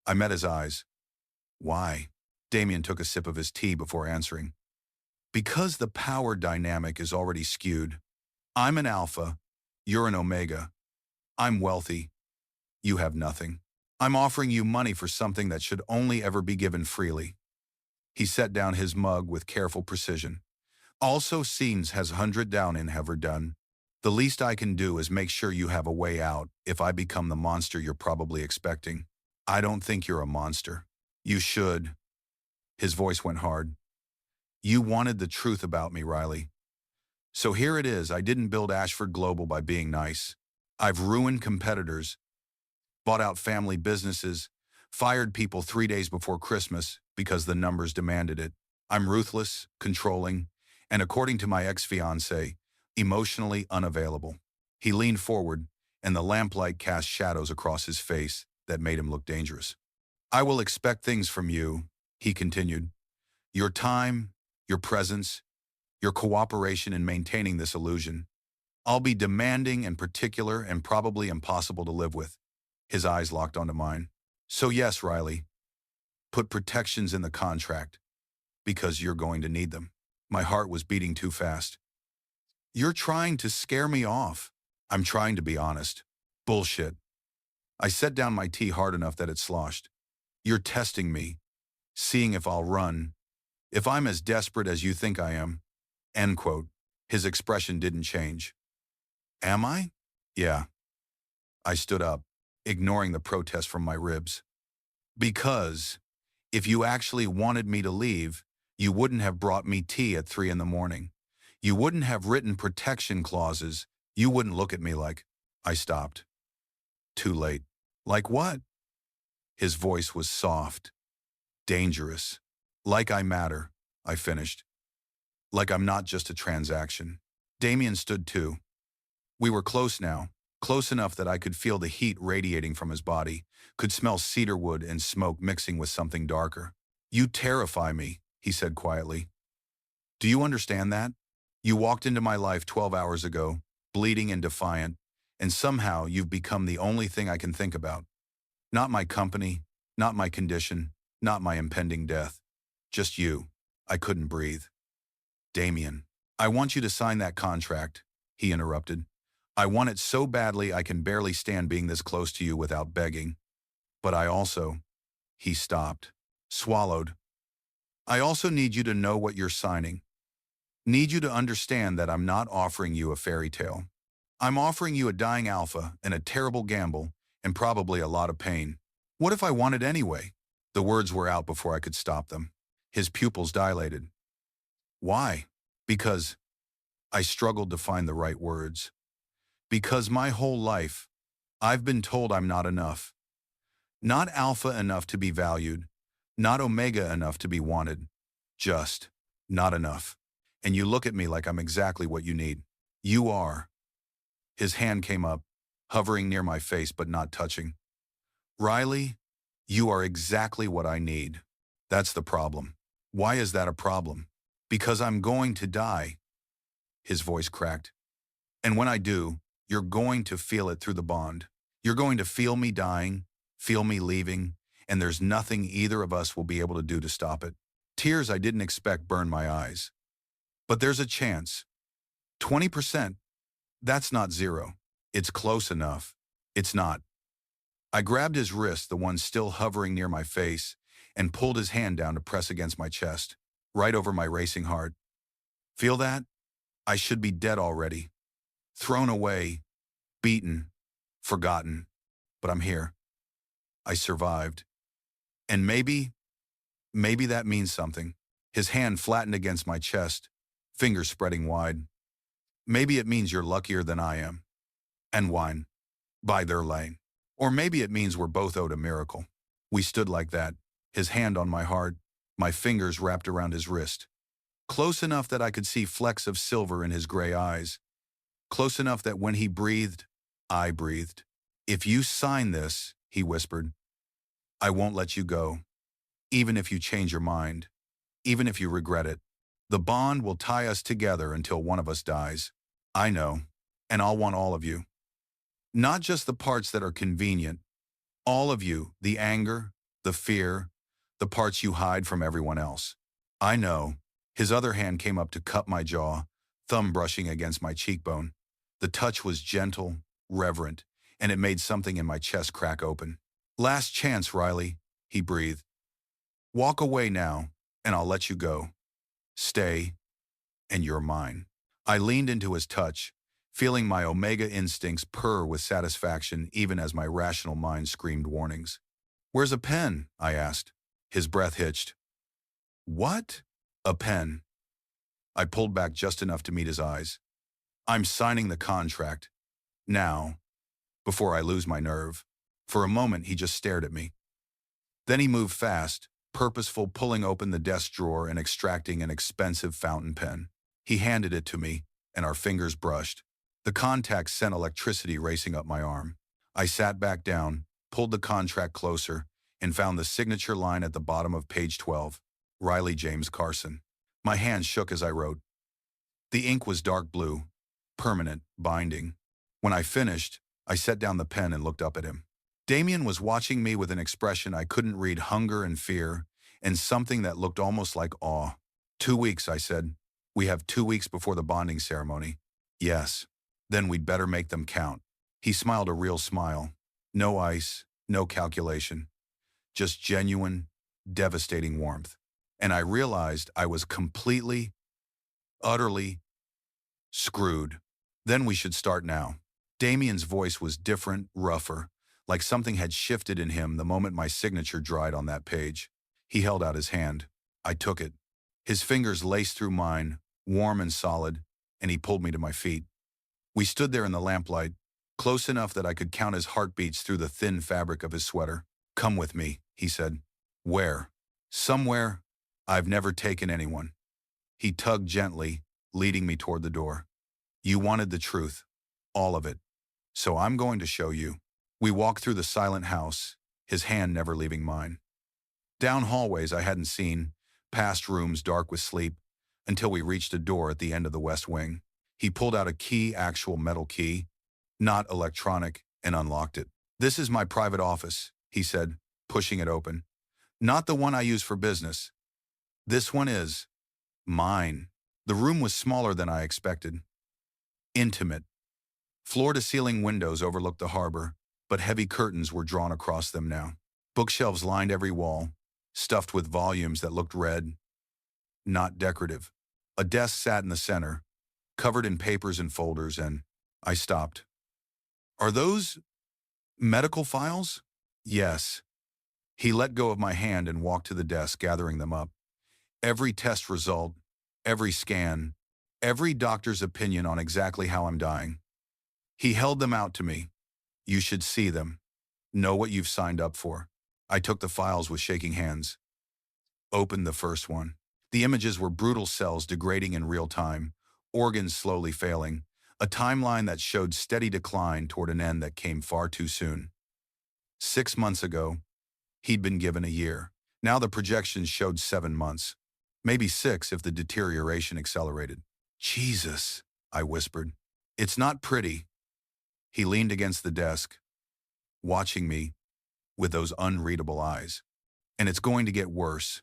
I met his eyes. Why? Damien took a sip of his tea before answering. Because the power dynamic is already skewed. I'm an alpha, you're an omega. I'm wealthy, you have nothing. I'm offering you money for something that should only ever be given freely. He set down his mug with careful precision. Also scenes has 100 down in have done. The least I can do is make sure you have a way out if I become the monster you're probably expecting. I don't think you're a monster. You should. His voice went hard. You wanted the truth about me, Riley. So here it is. I didn't build Ashford Global by being nice. I've ruined competitors, bought out family businesses, fired people 3 days before Christmas because the numbers demanded it. I'm ruthless, controlling, and according to my ex-fiancé, emotionally unavailable. He leaned forward, and the lamplight cast shadows across his face that made him look dangerous. I will expect things from you, he continued. Your time, your presence, your cooperation in maintaining this illusion. I'll be demanding and particular and probably impossible to live with. His eyes locked onto mine. So yes, Riley, put protections in the contract, because you're going to need them. My heart was beating too fast. You're trying to scare me off. I'm trying to be honest. Bullshit. I set down my tea hard enough that it sloshed. You're testing me, seeing if I'll run, if I'm as desperate as you think I am. End quote. His expression didn't change. Am I? Yeah. I stood up, ignoring the protest from my ribs. Because if you actually wanted me to leave, you wouldn't have brought me tea at 3 in the morning. You wouldn't have written protection clauses. You wouldn't look at me like. I stopped. Too late. Like what? His voice was soft, dangerous. Like I matter, I finished. Like I'm not just a transaction. Damien stood too. We were close now, close enough that I could feel the heat radiating from his body, could smell cedarwood and smoke mixing with something darker. You terrify me, he said quietly. Do you understand that? You walked into my life 12 hours ago, bleeding and defiant, and somehow you've become the only thing I can think about. Not my company, not my condition, not my impending death. Just you. I couldn't breathe. Damien, I want you to sign that contract, he interrupted. I want it so badly I can barely stand being this close to you without begging. But I also, he stopped, swallowed. I also need you to know what you're signing. Need you to understand that I'm not offering you a fairy tale. I'm offering you a dying alpha and a terrible gamble and probably a lot of pain. What if I want it anyway? The words were out before I could stop them. His pupils dilated. Why? Because I struggled to find the right words. Because my whole life, I've been told I'm not enough. Not alpha enough to be valued. Not omega enough to be wanted. Just not enough. And you look at me like I'm exactly what you need. You are. His hand came up, hovering near my face but not touching. Riley, you are exactly what I need. That's the problem. Why is that a problem? Because I'm going to die. His voice cracked. And when I do, you're going to feel it through the bond. You're going to feel me dying, feel me leaving, and there's nothing either of us will be able to do to stop it. Tears I didn't expect burned my eyes. But there's a chance. 20%. That's not zero. It's close enough. It's not. I grabbed his wrist, the one still hovering near my face, and pulled his hand down to press against my chest, right over my racing heart. Feel that? I should be dead already. Thrown away, beaten, forgotten. But I'm here. I survived. And maybe that means something. His hand flattened against my chest, fingers spreading wide. Maybe it means you're luckier than I am. And wine. By their lane. Or maybe it means we're both owed a miracle. We stood like that, his hand on my heart, my fingers wrapped around his wrist. Close enough that I could see flecks of silver in his gray eyes. Close enough that when he breathed, I breathed. If you sign this, he whispered, I won't let you go. Even if you change your mind. Even if you regret it. The bond will tie us together until one of us dies. I know, and I'll want all of you. Not just the parts that are convenient. All of you, the anger, the fear, the parts you hide from everyone else. I know. His other hand came up to cup my jaw, thumb brushing against my cheekbone. The touch was gentle, reverent, and it made something in my chest crack open. Last chance, Riley, he breathed. Walk away now, and I'll let you go. Stay, and you're mine. I leaned into his touch, feeling my omega instincts purr with satisfaction even as my rational mind screamed warnings. Where's a pen? I asked. His breath hitched. What? A pen. I pulled back just enough to meet his eyes. I'm signing the contract. Now. Before I lose my nerve. For a moment, he just stared at me. Then he moved fast, purposeful, pulling open the desk drawer and extracting an expensive fountain pen. He handed it to me, and our fingers brushed. The contact sent electricity racing up my arm. I sat back down, pulled the contract closer, and found the signature line at the bottom of page 12, Riley James Carson. My hand shook as I wrote. The ink was dark blue, permanent, binding. When I finished, I set down the pen and looked up at him. Damien was watching me with an expression I couldn't read, hunger and fear, and something that looked almost like awe. 2 weeks, I said. We have 2 weeks before the bonding ceremony. Yes. Then we'd better make them count. He smiled a real smile. No ice, no calculation. Just genuine, devastating warmth. And I realized I was completely, utterly screwed. Then we should start now. Damien's voice was different, rougher, like something had shifted in him the moment my signature dried on that page. He held out his hand. I took it. His fingers laced through mine, warm and solid, and he pulled me to my feet. We stood there in the lamplight, close enough that I could count his heartbeats through the thin fabric of his sweater. "Come with me," he said. "Where?" "Somewhere I've never taken anyone." He tugged gently, leading me toward the door. "You wanted the truth, all of it. So I'm going to show you." We walked through the silent house, his hand never leaving mine. Down hallways I hadn't seen, past rooms dark with sleep, until we reached a door at the end of the west wing. He pulled out a key, actual metal key, not electronic, and unlocked it. "This is my private office," he said, pushing it open. "Not the one I use for business. This one is mine." The room was smaller than I expected. Intimate. Floor-to-ceiling windows overlooked the harbor, but heavy curtains were drawn across them now. Bookshelves lined every wall, stuffed with volumes that looked read, not decorative. A desk sat in the center, covered in papers and folders, and I stopped. "Are those medical files?" "Yes." He let go of my hand and walked to the desk, gathering them up. Every test result, every scan, every doctor's opinion on exactly how I'm dying. He held them out to me. "You should see them. Know what you've signed up for." I took the files with shaking hands. Opened the first one. The images were brutal cells degrading in real time, organs slowly failing, a timeline that showed steady decline toward an end that came far too soon. 6 months ago, he'd been given a year. Now the projections showed 7 months. Maybe 6 if the deterioration accelerated. "Jesus," I whispered. "It's not pretty." He leaned against the desk, watching me with those unreadable eyes. "And it's going to get worse.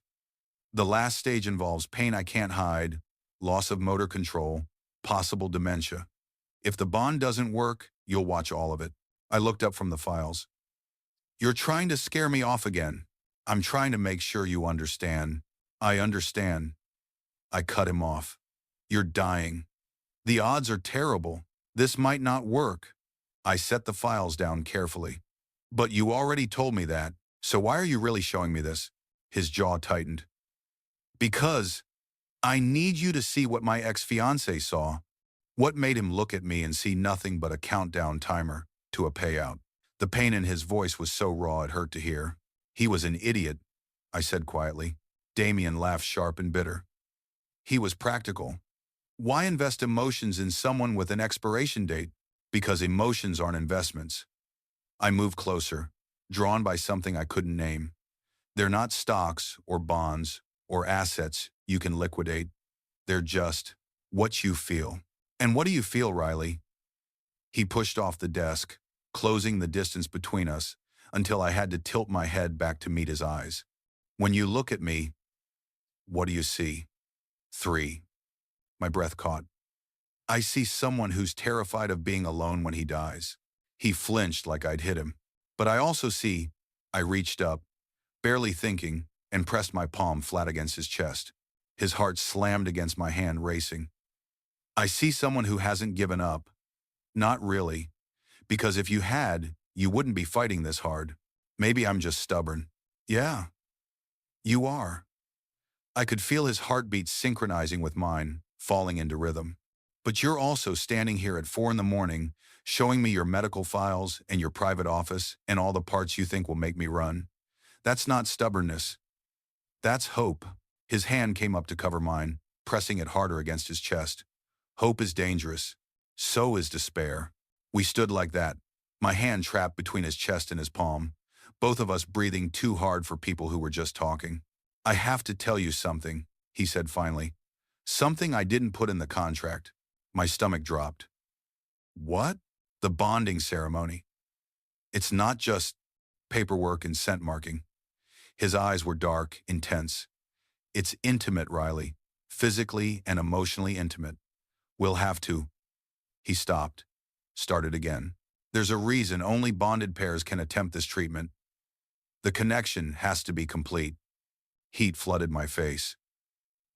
The last stage involves pain I can't hide, loss of motor control, possible dementia. If the bond doesn't work, you'll watch all of it." I looked up from the files. "You're trying to scare me off again." "I'm trying to make sure you understand." "I understand." I cut him off. "You're dying. The odds are terrible. This might not work." I set the files down carefully. "But you already told me that, so why are you really showing me this?" His jaw tightened. "Because I need you to see what my ex-fiancé saw." What made him look at me and see nothing but a countdown timer to a payout? The pain in his voice was so raw it hurt to hear. "He was an idiot," I said quietly. Damien laughed sharp and bitter. "He was practical. Why invest emotions in someone with an expiration date? Because emotions aren't investments." I moved closer, drawn by something I couldn't name. "They're not stocks or bonds or assets you can liquidate. They're just what you feel." "And what do you feel, Riley?" He pushed off the desk, closing the distance between us until I had to tilt my head back to meet his eyes. "When you look at me, what do you see?" 3. My breath caught. "I see someone who's terrified of being alone when he dies." He flinched like I'd hit him. "But I also see—" I reached up, barely thinking, and pressed my palm flat against his chest. His heart slammed against my hand, racing. "I see someone who hasn't given up." "Not really. Because if you had, you wouldn't be fighting this hard." "Maybe I'm just stubborn." "Yeah, you are." I could feel his heartbeat synchronizing with mine, falling into rhythm. "But you're also standing here at 4 in the morning, showing me your medical files and your private office and all the parts you think will make me run. That's not stubbornness. That's hope." His hand came up to cover mine, pressing it harder against his chest. "Hope is dangerous. So is despair." We stood like that, my hand trapped between his chest and his palm, both of us breathing too hard for people who were just talking. "I have to tell you something," he said finally. "Something I didn't put in the contract." My stomach dropped. "What?" "The bonding ceremony. It's not just paperwork and scent marking." His eyes were dark, intense. "It's intimate, Riley. Physically and emotionally intimate. We'll have to—" He stopped, started again. "There's a reason only bonded pairs can attempt this treatment. The connection has to be complete." Heat flooded my face.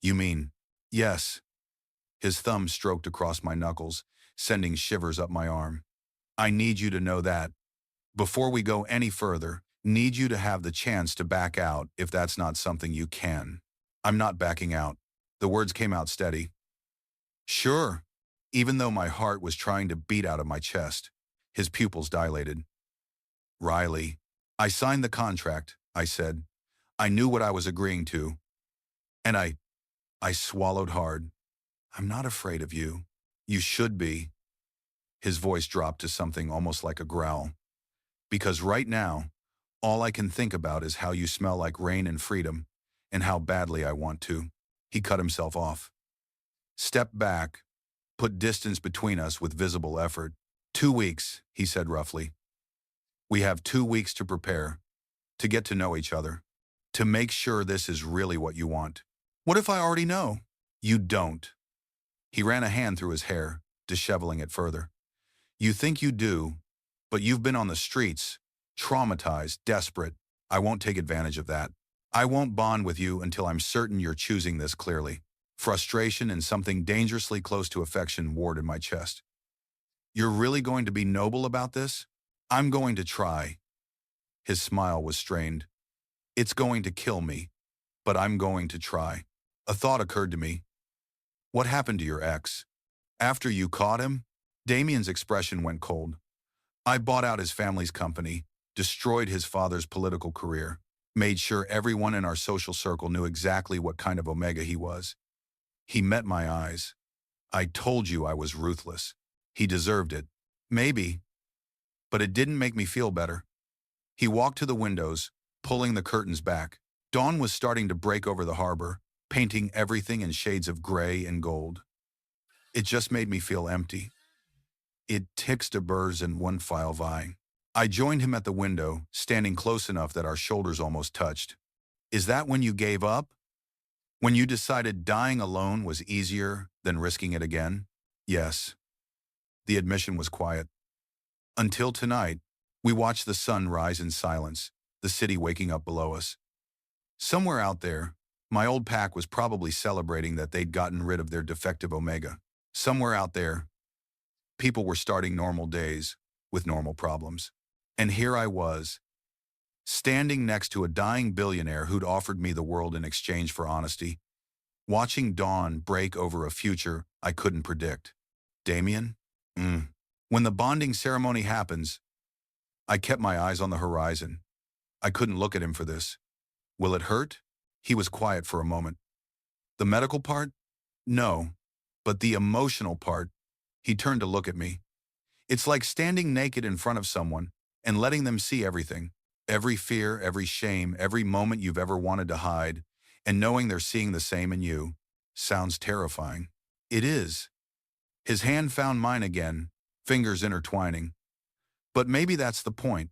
"You mean—" "Yes." His thumb stroked across my knuckles, sending shivers up my arm. "I need you to know that. Before we go any further, need you to have the chance to back out if that's not something you can." "I'm not backing out." The words came out steady. "Sure. even though my heart was trying to beat out of my chest. His pupils dilated. Riley, I signed the contract, I said. I knew what I was agreeing to. And I swallowed hard. I'm not afraid of you. You should be. His voice dropped to something almost like a growl. Because right now, all I can think about is how you smell like rain and freedom, and how badly I want to. He cut himself off. Step back, put distance between us with visible effort. 2 weeks, he said roughly. We have 2 weeks to prepare, to get to know each other, to make sure this is really what you want. What if I already know? You don't. He ran a hand through his hair, disheveling it further. You think you do, but you've been on the streets, traumatized, desperate. I won't take advantage of that. I won't bond with you until I'm certain you're choosing this clearly. Frustration and something dangerously close to affection warred in my chest. You're really going to be noble about this? I'm going to try. His smile was strained. It's going to kill me, but I'm going to try. A thought occurred to me. What happened to your ex? After you caught him? Damien's expression went cold. I bought out his family's company, destroyed his father's political career, made sure everyone in our social circle knew exactly what kind of Omega he was. He met my eyes. I told you I was ruthless. He deserved it. Maybe. But it didn't make me feel better. He walked to the windows, pulling the curtains back. Dawn was starting to break over the harbor, painting everything in shades of gray and gold. It just made me feel empty. It ticks de burrs in one file vine. I joined him at the window, standing close enough that our shoulders almost touched. Is that when you gave up? When you decided dying alone was easier than risking it again? Yes. The admission was quiet. Until tonight, we watched the sun rise in silence, the city waking up below us. Somewhere out there, my old pack was probably celebrating that they'd gotten rid of their defective Omega. Somewhere out there, people were starting normal days with normal problems. And here I was, standing next to a dying billionaire who'd offered me the world in exchange for honesty, watching dawn break over a future I couldn't predict. Damien? When the bonding ceremony happens, I kept my eyes on the horizon. I couldn't look at him for this. Will it hurt? He was quiet for a moment. The medical part? No. But the emotional part? He turned to look at me. It's like standing naked in front of someone and letting them see everything. Every fear, every shame, every moment you've ever wanted to hide, and knowing they're seeing the same in you. Sounds terrifying. It is. His hand found mine again, fingers intertwining. But maybe that's the point.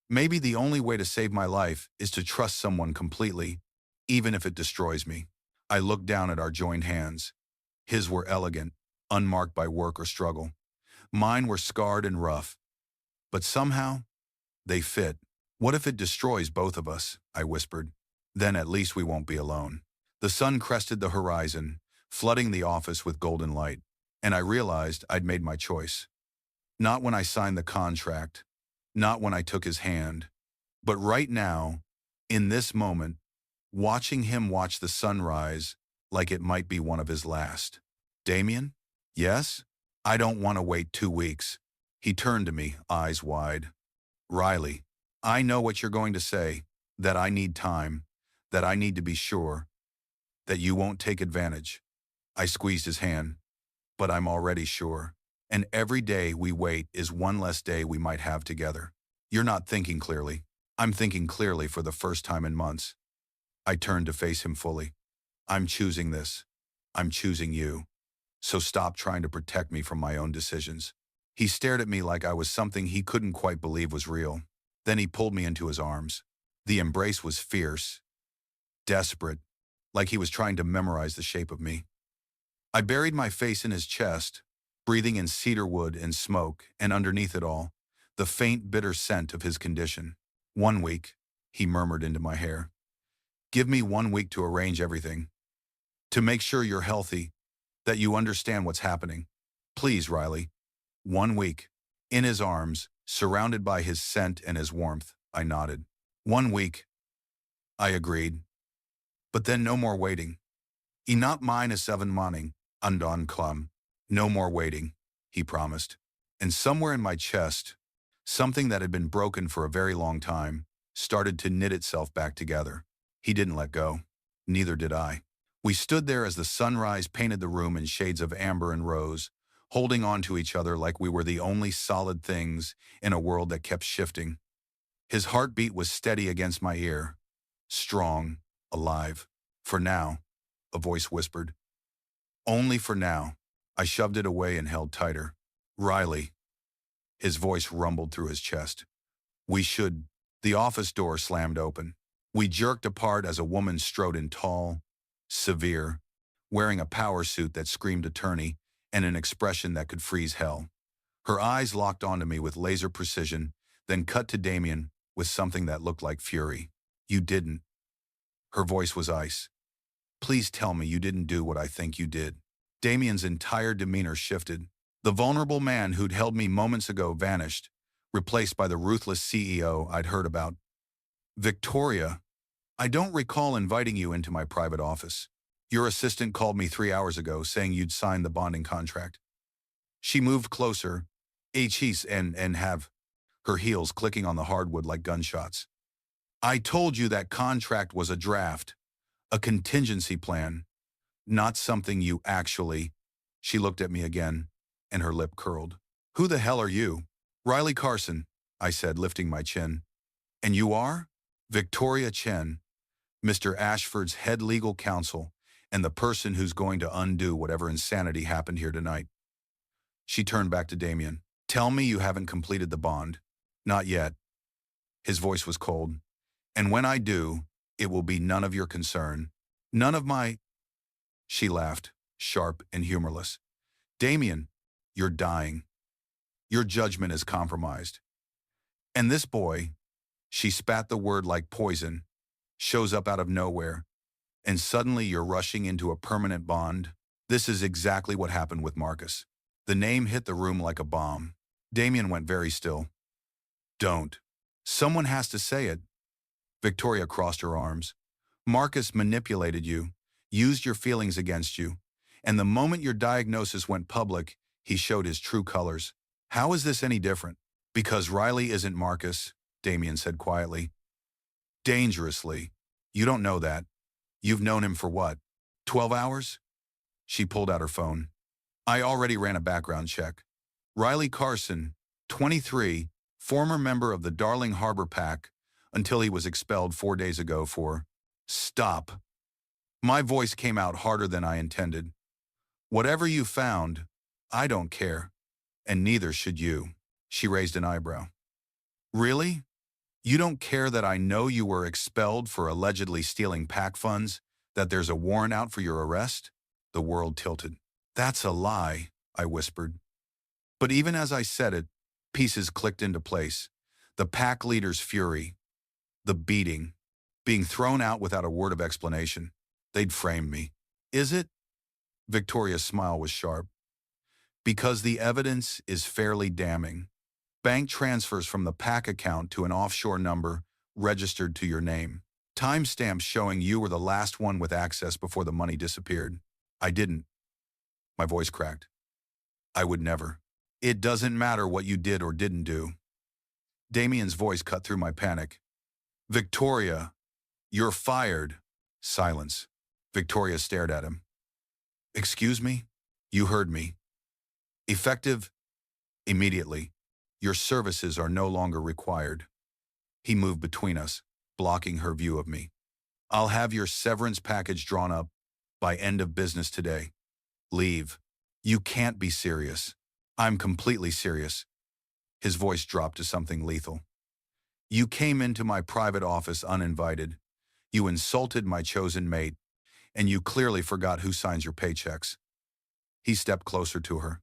Maybe the only way to save my life is to trust someone completely, even if it destroys me. I looked down at our joined hands. His were elegant, unmarked by work or struggle. Mine were scarred and rough. But somehow, they fit. What if it destroys both of us? I whispered. Then at least we won't be alone. The sun crested the horizon, flooding the office with golden light. And I realized I'd made my choice. Not when I signed the contract, not when I took his hand, but right now, in this moment, watching him watch the sunrise like it might be one of his last. Damien? Yes? I don't want to wait 2 weeks. He turned to me, eyes wide. Riley, I know what you're going to say, that I need time, that I need to be sure, that you won't take advantage. I squeezed his hand. But I'm already sure. And every day we wait is one less day we might have together. You're not thinking clearly. I'm thinking clearly for the first time in months. I turned to face him fully. I'm choosing this. I'm choosing you. So stop trying to protect me from my own decisions. He stared at me like I was something he couldn't quite believe was real. Then he pulled me into his arms. The embrace was fierce, desperate, like he was trying to memorize the shape of me. I buried my face in his chest, breathing in cedar wood and smoke, and underneath it all, the faint, bitter scent of his condition. 1 week, he murmured into my hair. Give me 1 week to arrange everything. To make sure you're healthy, that you understand what's happening. Please, Riley. 1 week. In his arms, surrounded by his scent and his warmth, I nodded. 1 week. I agreed. But then no more waiting. Inap mine is 7 morning, undan klum. No more waiting, he promised. And somewhere in my chest, something that had been broken for a very long time started to knit itself back together. He didn't let go. Neither did I. We stood there as the sunrise painted the room in shades of amber and rose, holding on to each other like we were the only solid things in a world that kept shifting. His heartbeat was steady against my ear, strong, alive. For now, a voice whispered. Only for now. I shoved it away and held tighter. Riley. His voice rumbled through his chest. We should. The office door slammed open. We jerked apart as a woman strode in tall, severe, wearing a power suit that screamed attorney and an expression that could freeze hell. Her eyes locked onto me with laser precision, then cut to Damien with something that looked like fury. You didn't. Her voice was ice. Please tell me you didn't do what I think you did. Damien's entire demeanor shifted. The vulnerable man who'd held me moments ago vanished, replaced by the ruthless CEO I'd heard about. Victoria, I don't recall inviting you into my private office. Your assistant called me 3 hours ago saying you'd signed the bonding contract. She moved closer, and have her heels clicking on the hardwood like gunshots. I told you that contract was a draft, a contingency plan, not something you actually. She looked at me again, and her lip curled. Who the hell are you? Riley Carson, I said, lifting my chin. And you are? Victoria Chen, Mr. Ashford's head legal counsel, and the person who's going to undo whatever insanity happened here tonight. She turned back to Damien. Tell me you haven't completed the bond. Not yet. His voice was cold. And when I do, it will be none of your concern. None of my... She laughed, sharp and humorless. Damien, you're dying. Your judgment is compromised. And this boy, she spat the word like poison, shows up out of nowhere, and suddenly you're rushing into a permanent bond. This is exactly what happened with Marcus. The name hit the room like a bomb. Damien went very still. Don't. Someone has to say it. Victoria crossed her arms. Marcus manipulated you, used your feelings against you, and the moment your diagnosis went public, he showed his true colors. How is this any different? Because Riley isn't Marcus, Damien said quietly. Dangerously. You don't know that. You've known him for what? 12 hours? She pulled out her phone. I already ran a background check. Riley Carson, 23, former member of the Darling Harbor Pack, until he was expelled 4 days ago for... Stop. My voice came out harder than I intended. Whatever you found, I don't care. And neither should you. She raised an eyebrow. Really? You don't care that I know you were expelled for allegedly stealing PAC funds, that there's a warrant out for your arrest? The world tilted. That's a lie, I whispered. But even as I said it, pieces clicked into place. The PAC leader's fury, the beating, being thrown out without a word of explanation. They'd framed me. Is it? Victoria's smile was sharp. Because the evidence is fairly damning. Bank transfers from the PAC account to an offshore number registered to your name. Timestamps showing you were the last one with access before the money disappeared. I didn't. My voice cracked. I would never. It doesn't matter what you did or didn't do. Damien's voice cut through my panic. Victoria, you're fired. Silence. Victoria stared at him. Excuse me? You heard me. Effective immediately. Your services are no longer required. He moved between us, blocking her view of me. I'll have your severance package drawn up by end of business today. Leave. You can't be serious. I'm completely serious. His voice dropped to something lethal. You came into my private office uninvited. You insulted my chosen mate, and you clearly forgot who signs your paychecks. He stepped closer to her.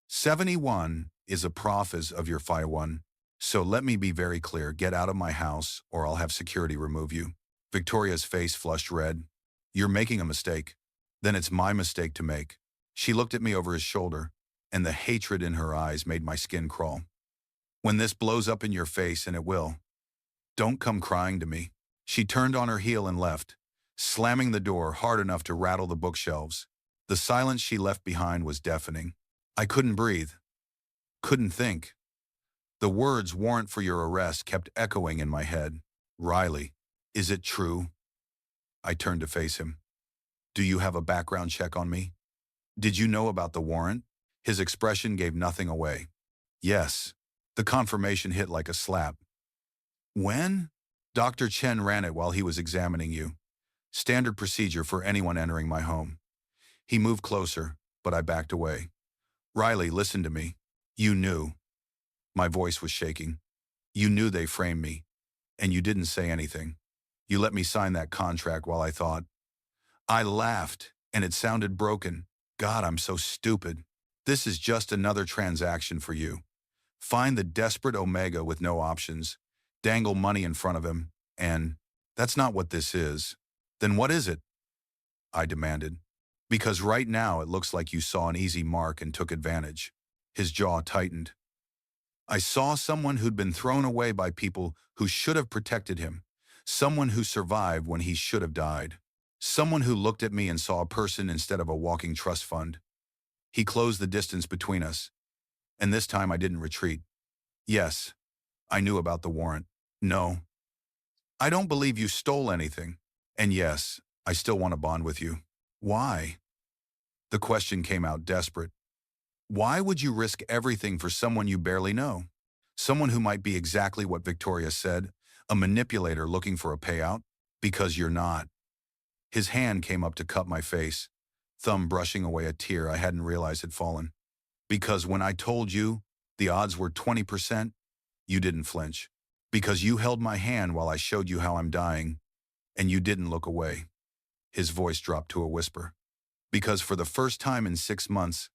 71 is a profis of your Phi 1, so let me be very clear. Get out of my house or I'll have security remove you. Victoria's face flushed red. You're making a mistake. Then it's my mistake to make. She looked at me over his shoulder, and the hatred in her eyes made my skin crawl. When this blows up in your face, and it will, don't come crying to me. She turned on her heel and left, slamming the door hard enough to rattle the bookshelves. The The silence she left behind was deafening. I couldn't breathe, couldn't think. The words "warrant for your arrest" kept echoing in my head. Riley, is it true? I turned to face him. Do you have a background check on me? Did you know about the warrant? His expression gave nothing away. Yes. The confirmation hit like a slap. When? Dr. Chen ran it while he was examining you. Standard procedure for anyone entering my home. He moved closer, but I backed away. Riley, listen to me. You knew. My voice was shaking. You knew they framed me, and you didn't say anything. You let me sign that contract while I thought. I laughed, and it sounded broken. God, I'm so stupid. This is just another transaction for you. Find the desperate Omega with no options, dangle money in front of him, and that's not what this is. Then what is it? I demanded. Because right now it looks like you saw an easy mark and took advantage. His jaw tightened. I saw someone who'd been thrown away by people who should have protected him. Someone who survived when he should have died. Someone who looked at me and saw a person instead of a walking trust fund. He closed the distance between us. And this time I didn't retreat. Yes, I knew about the warrant. No, I don't believe you stole anything. And yes, I still want to bond with you. Why? The question came out desperate. Why would you risk everything for someone you barely know? Someone who might be exactly what Victoria said, a manipulator looking for a payout? Because you're not. His hand came up to cup my face, thumb brushing away a tear I hadn't realized had fallen. Because when I told you the odds were 20%, you didn't flinch. Because you held my hand while I showed you how I'm dying, and you didn't look away. His voice dropped to a whisper. Because for the first time in 6 months,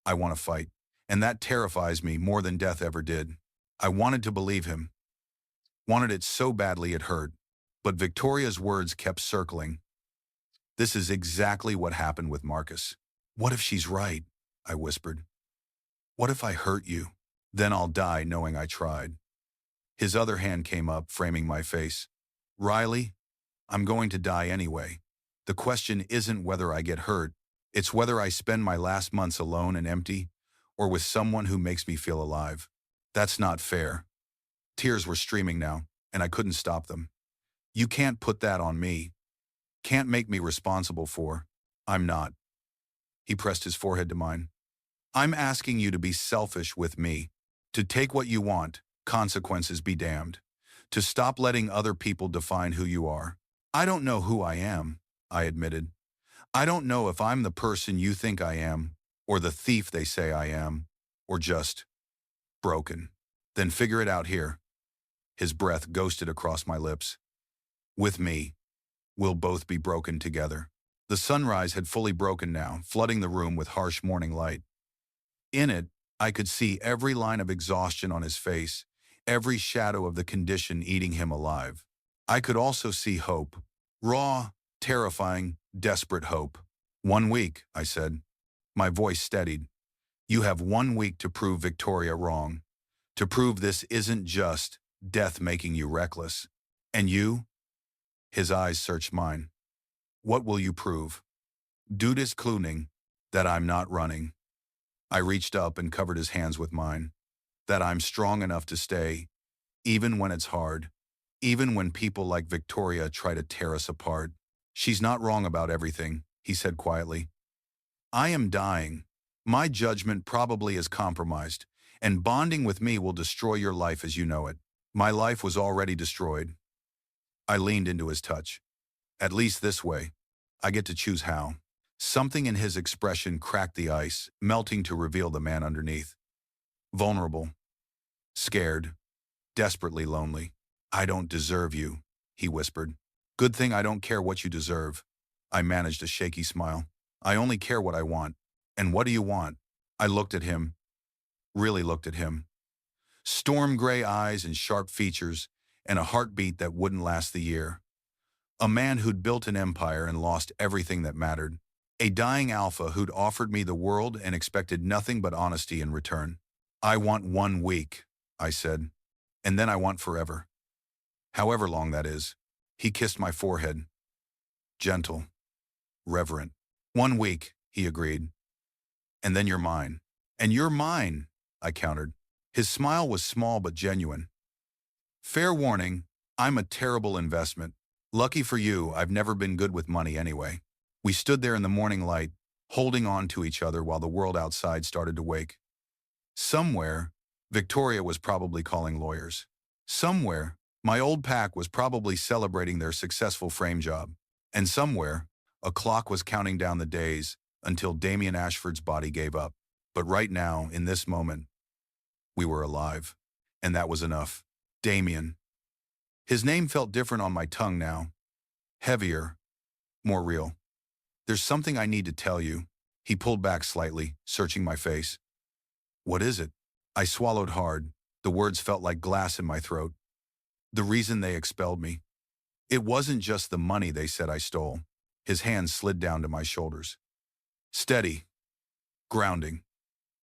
I want to fight, and that terrifies me more than death ever did. I wanted to believe him. Wanted it so badly it hurt. But Victoria's words kept circling. This is exactly what happened with Marcus. What if she's right? I whispered. What if I hurt you? Then I'll die knowing I tried. His other hand came up, framing my face. Riley, I'm going to die anyway. The question isn't whether I get hurt. It's whether I spend my last months alone and empty, or with someone who makes me feel alive. That's not fair. Tears were streaming now, and I couldn't stop them. You can't put that on me. Can't make me responsible for. I'm not. He pressed his forehead to mine. I'm asking you to be selfish with me. To take what you want, consequences be damned. To stop letting other people define who you are. I don't know who I am, I admitted. I don't know if I'm the person you think I am, or the thief they say I am, or just broken. Then figure it out here. His breath ghosted across my lips. With me, we'll both be broken together. The sunrise had fully broken now, flooding the room with harsh morning light. In it, I could see every line of exhaustion on his face, every shadow of the condition eating him alive. I could also see hope. Raw, terrifying, desperate hope. 1 week, I said. My voice steadied. You have 1 week to prove Victoria wrong. To prove this isn't just death making you reckless. And you? His eyes searched mine. What will you prove? Dudes cluning that I'm not running. I reached up and covered his hands with mine. That I'm strong enough to stay, even when it's hard. Even when people like Victoria try to tear us apart. She's not wrong about everything, he said quietly. I am dying. My judgment probably is compromised, and bonding with me will destroy your life as you know it. My life was already destroyed. I leaned into his touch. At least this way, I get to choose how. Something in his expression cracked the ice, melting to reveal the man underneath. Vulnerable. Scared. Desperately lonely. I don't deserve you, he whispered. Good thing I don't care what you deserve. I managed a shaky smile. I only care what I want. And what do you want? I looked at him. Really looked at him. Storm gray eyes and sharp features, and a heartbeat that wouldn't last the year. A man who'd built an empire and lost everything that mattered. A dying alpha who'd offered me the world and expected nothing but honesty in return. I want 1 week, I said, and then I want forever. However long that is. He kissed my forehead. Gentle. Reverent. 1 week, he agreed. And then you're mine. And you're mine, I countered. His smile was small but genuine. Fair warning, I'm a terrible investment. Lucky for you, I've never been good with money anyway. We stood there in the morning light, holding on to each other while the world outside started to wake. Somewhere, Victoria was probably calling lawyers. Somewhere, my old pack was probably celebrating their successful frame job. And somewhere, a clock was counting down the days until Damien Ashford's body gave up. But right now, in this moment, we were alive. And that was enough. Damien. His name felt different on my tongue now. Heavier, more real. There's something I need to tell you. He pulled back slightly, searching my face. What is it? I swallowed hard. The words felt like glass in my throat. The reason they expelled me. It wasn't just the money they said I stole. His hand slid down to my shoulders. Steady. Grounding.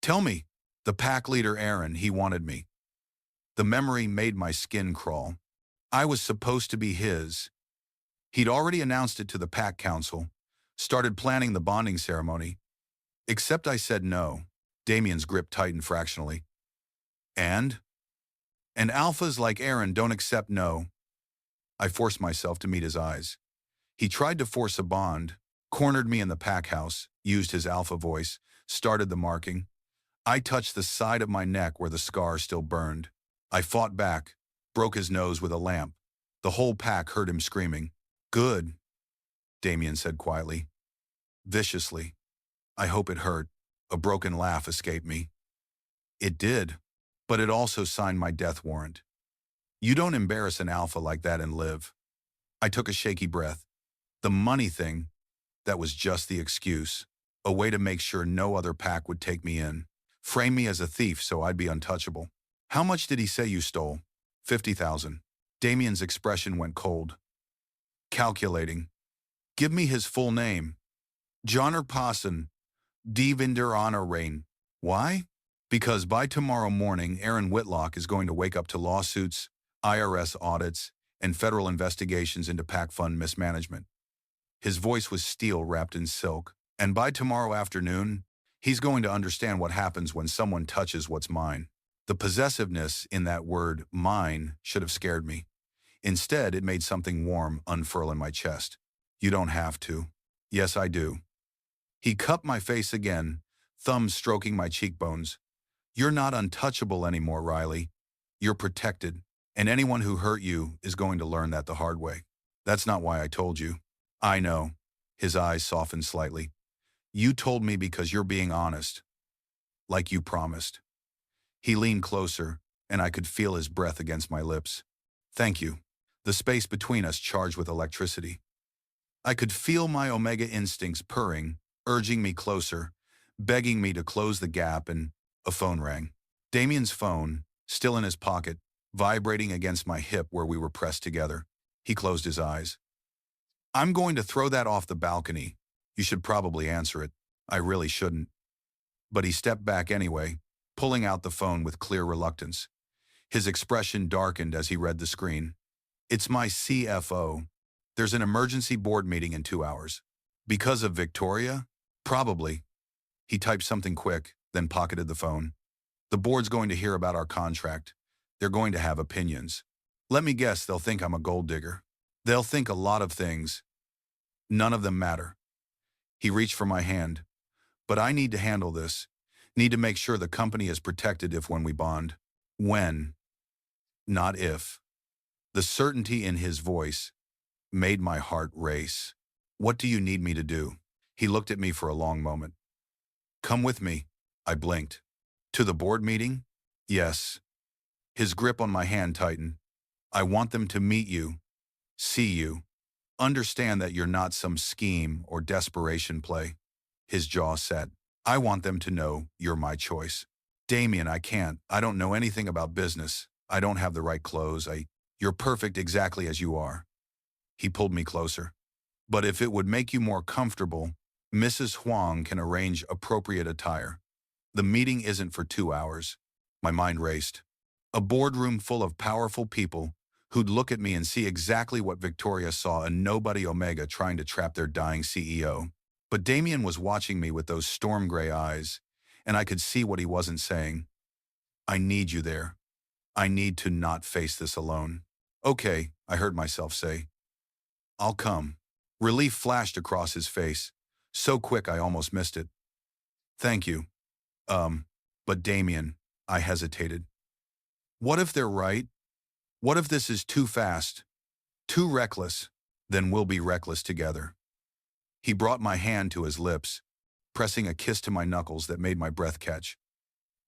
Tell me. The pack leader Aaron, he wanted me. The memory made my skin crawl. I was supposed to be his. He'd already announced it to the pack council, started planning the bonding ceremony. Except I said no. Damien's grip tightened fractionally. And alphas like Aaron don't accept no. I forced myself to meet his eyes. He tried to force a bond, cornered me in the pack house, used his alpha voice, started the marking. I touched the side of my neck where the scar still burned. I fought back, broke his nose with a lamp. The whole pack heard him screaming. Good, Damien said quietly. Viciously. I hope it hurt. A broken laugh escaped me. It did, but it also signed my death warrant. You don't embarrass an alpha like that and live. I took a shaky breath. The money thing, that was just the excuse. A way to make sure no other pack would take me in. Frame me as a thief so I'd be untouchable. How much did he say you stole? 50,000. Damien's expression went cold. Calculating. Give me his full name. Johnner Paasen, Devinder Honor Rain. Why? Because by tomorrow morning, Aaron Whitlock is going to wake up to lawsuits, IRS audits, and federal investigations into PAC fund mismanagement. His voice was steel wrapped in silk. And by tomorrow afternoon, he's going to understand what happens when someone touches what's mine. The possessiveness in that word, mine, should have scared me. Instead, it made something warm unfurl in my chest. You don't have to. Yes, I do. He cupped my face again, thumbs stroking my cheekbones. You're not untouchable anymore, Riley. You're protected, and anyone who hurt you is going to learn that the hard way. That's not why I told you. I know. His eyes softened slightly. You told me because you're being honest. Like you promised. He leaned closer, and I could feel his breath against my lips. Thank you. The space between us charged with electricity. I could feel my omega instincts purring, urging me closer, begging me to close the gap, and a phone rang. Damien's phone, still in his pocket, vibrating against my hip where we were pressed together. He closed his eyes. I'm going to throw that off the balcony. You should probably answer it. I really shouldn't. But he stepped back anyway, pulling out the phone with clear reluctance. His expression darkened as he read the screen. It's my CFO. There's an emergency board meeting in 2 hours. Because of Victoria? Probably. He typed something quick, then pocketed the phone. The board's going to hear about our contract. They're going to have opinions. Let me guess, they'll think I'm a gold digger. They'll think a lot of things. None of them matter. He reached for my hand. But I need to handle this. Need to make sure the company is protected if when we bond. When. Not if. The certainty in his voice made my heart race. What do you need me to do? He looked at me for a long moment. Come with me. I blinked. To the board meeting? Yes. His grip on my hand tightened. I want them to meet you, see you, understand that you're not some scheme or desperation play. His jaw set. I want them to know you're my choice. Damien, I can't. I don't know anything about business. I don't have the right clothes. You're perfect exactly as you are. He pulled me closer. But if it would make you more comfortable, Mrs. Huang can arrange appropriate attire. The meeting isn't for 2 hours. My mind raced. A boardroom full of powerful people who'd look at me and see exactly what Victoria saw in nobody Omega trying to trap their dying CEO. But Damien was watching me with those storm gray eyes, and I could see what he wasn't saying. I need you there. I need to not face this alone. Okay, I heard myself say. I'll come. Relief flashed across his face, so quick I almost missed it. Thank you. But Damien, I hesitated. What if they're right? What if this is too fast, too reckless? Then we'll be reckless together. He brought my hand to his lips, pressing a kiss to my knuckles that made my breath catch.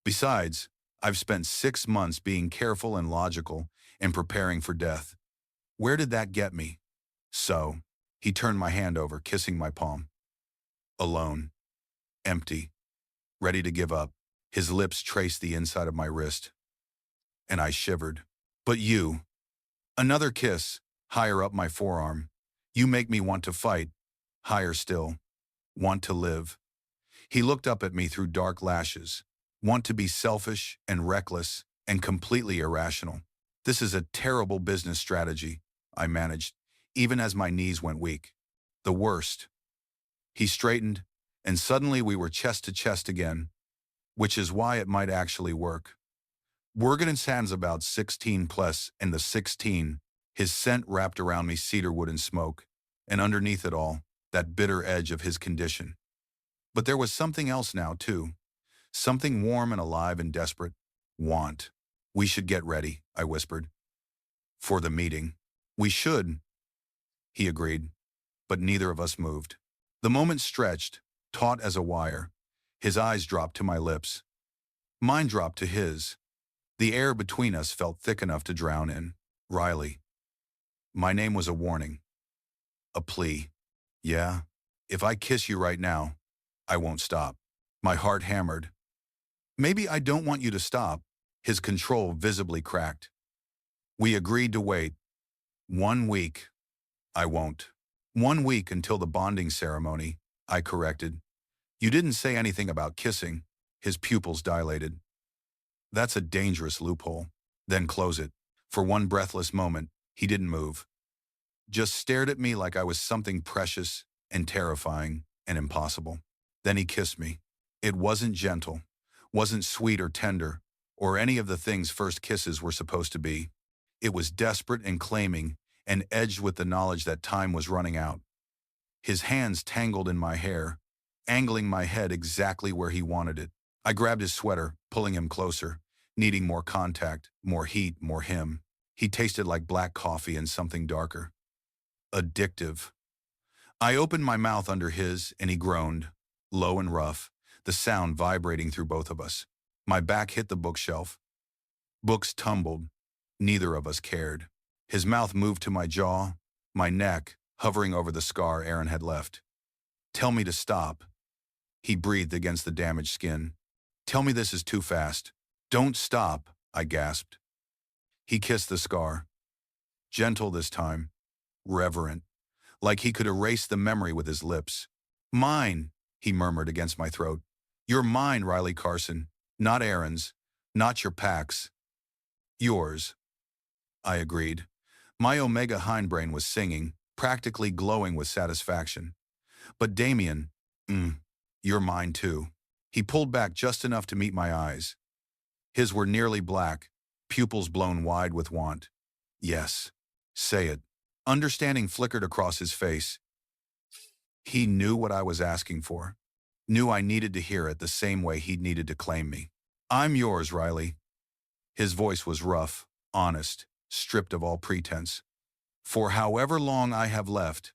Besides, I've spent 6 months being careful and logical and preparing for death. Where did that get me? So, he turned my hand over, kissing my palm. Alone. Empty. Ready to give up. His lips traced the inside of my wrist. And I shivered. But you. Another kiss, higher up my forearm. You make me want to fight. Higher still. Want to live. He looked up at me through dark lashes. Want to be selfish and reckless and completely irrational. This is a terrible business strategy, I managed, even as my knees went weak. The worst. He straightened, and suddenly we were chest to chest again, which is why it might actually work. Wergen's hands about 16 plus, and the 16, his scent wrapped around me cedarwood and smoke, and underneath it all, that bitter edge of his condition. But there was something else now, too. Something warm and alive and desperate. Want. We should get ready, I whispered. For the meeting. We should. He agreed, but neither of us moved. The moment stretched, taut as a wire. His eyes dropped to my lips. Mine dropped to his. The air between us felt thick enough to drown in. Riley. My name was a warning. A plea. Yeah, if I kiss you right now, I won't stop. My heart hammered. Maybe I don't want you to stop. His control visibly cracked. We agreed to wait. 1 week. I won't. 1 week until the bonding ceremony, I corrected. You didn't say anything about kissing. His pupils dilated. That's a dangerous loophole. Then close it. For one breathless moment, he didn't move. Just stared at me like I was something precious and terrifying and impossible. Then he kissed me. It wasn't gentle, wasn't sweet or tender, or any of the things first kisses were supposed to be. It was desperate and claiming, and edged with the knowledge that time was running out. His hands tangled in my hair, angling my head exactly where he wanted it. I grabbed his sweater, pulling him closer, needing more contact, more heat, more him. He tasted like black coffee and something darker. Addictive. I opened my mouth under his, and he groaned, low and rough, the sound vibrating through both of us. My back hit the bookshelf. Books tumbled. Neither of us cared. His mouth moved to my jaw, my neck, hovering over the scar Aaron had left. Tell me to stop. He breathed against the damaged skin. Tell me this is too fast. Don't stop, I gasped. He kissed the scar. Gentle this time. Reverent. Like he could erase the memory with his lips. Mine, he murmured against my throat. You're mine, Riley Carson. Not Aaron's. Not your Pax. Yours. I agreed. My omega hindbrain was singing, practically glowing with satisfaction. But Damien, you're mine too. He pulled back just enough to meet my eyes. His were nearly black, pupils blown wide with want. Yes. Say it. Understanding flickered across his face. He knew what I was asking for. Knew I needed to hear it the same way he'd needed to claim me. I'm yours, Riley. His voice was rough, honest, stripped of all pretense. For however long I have left,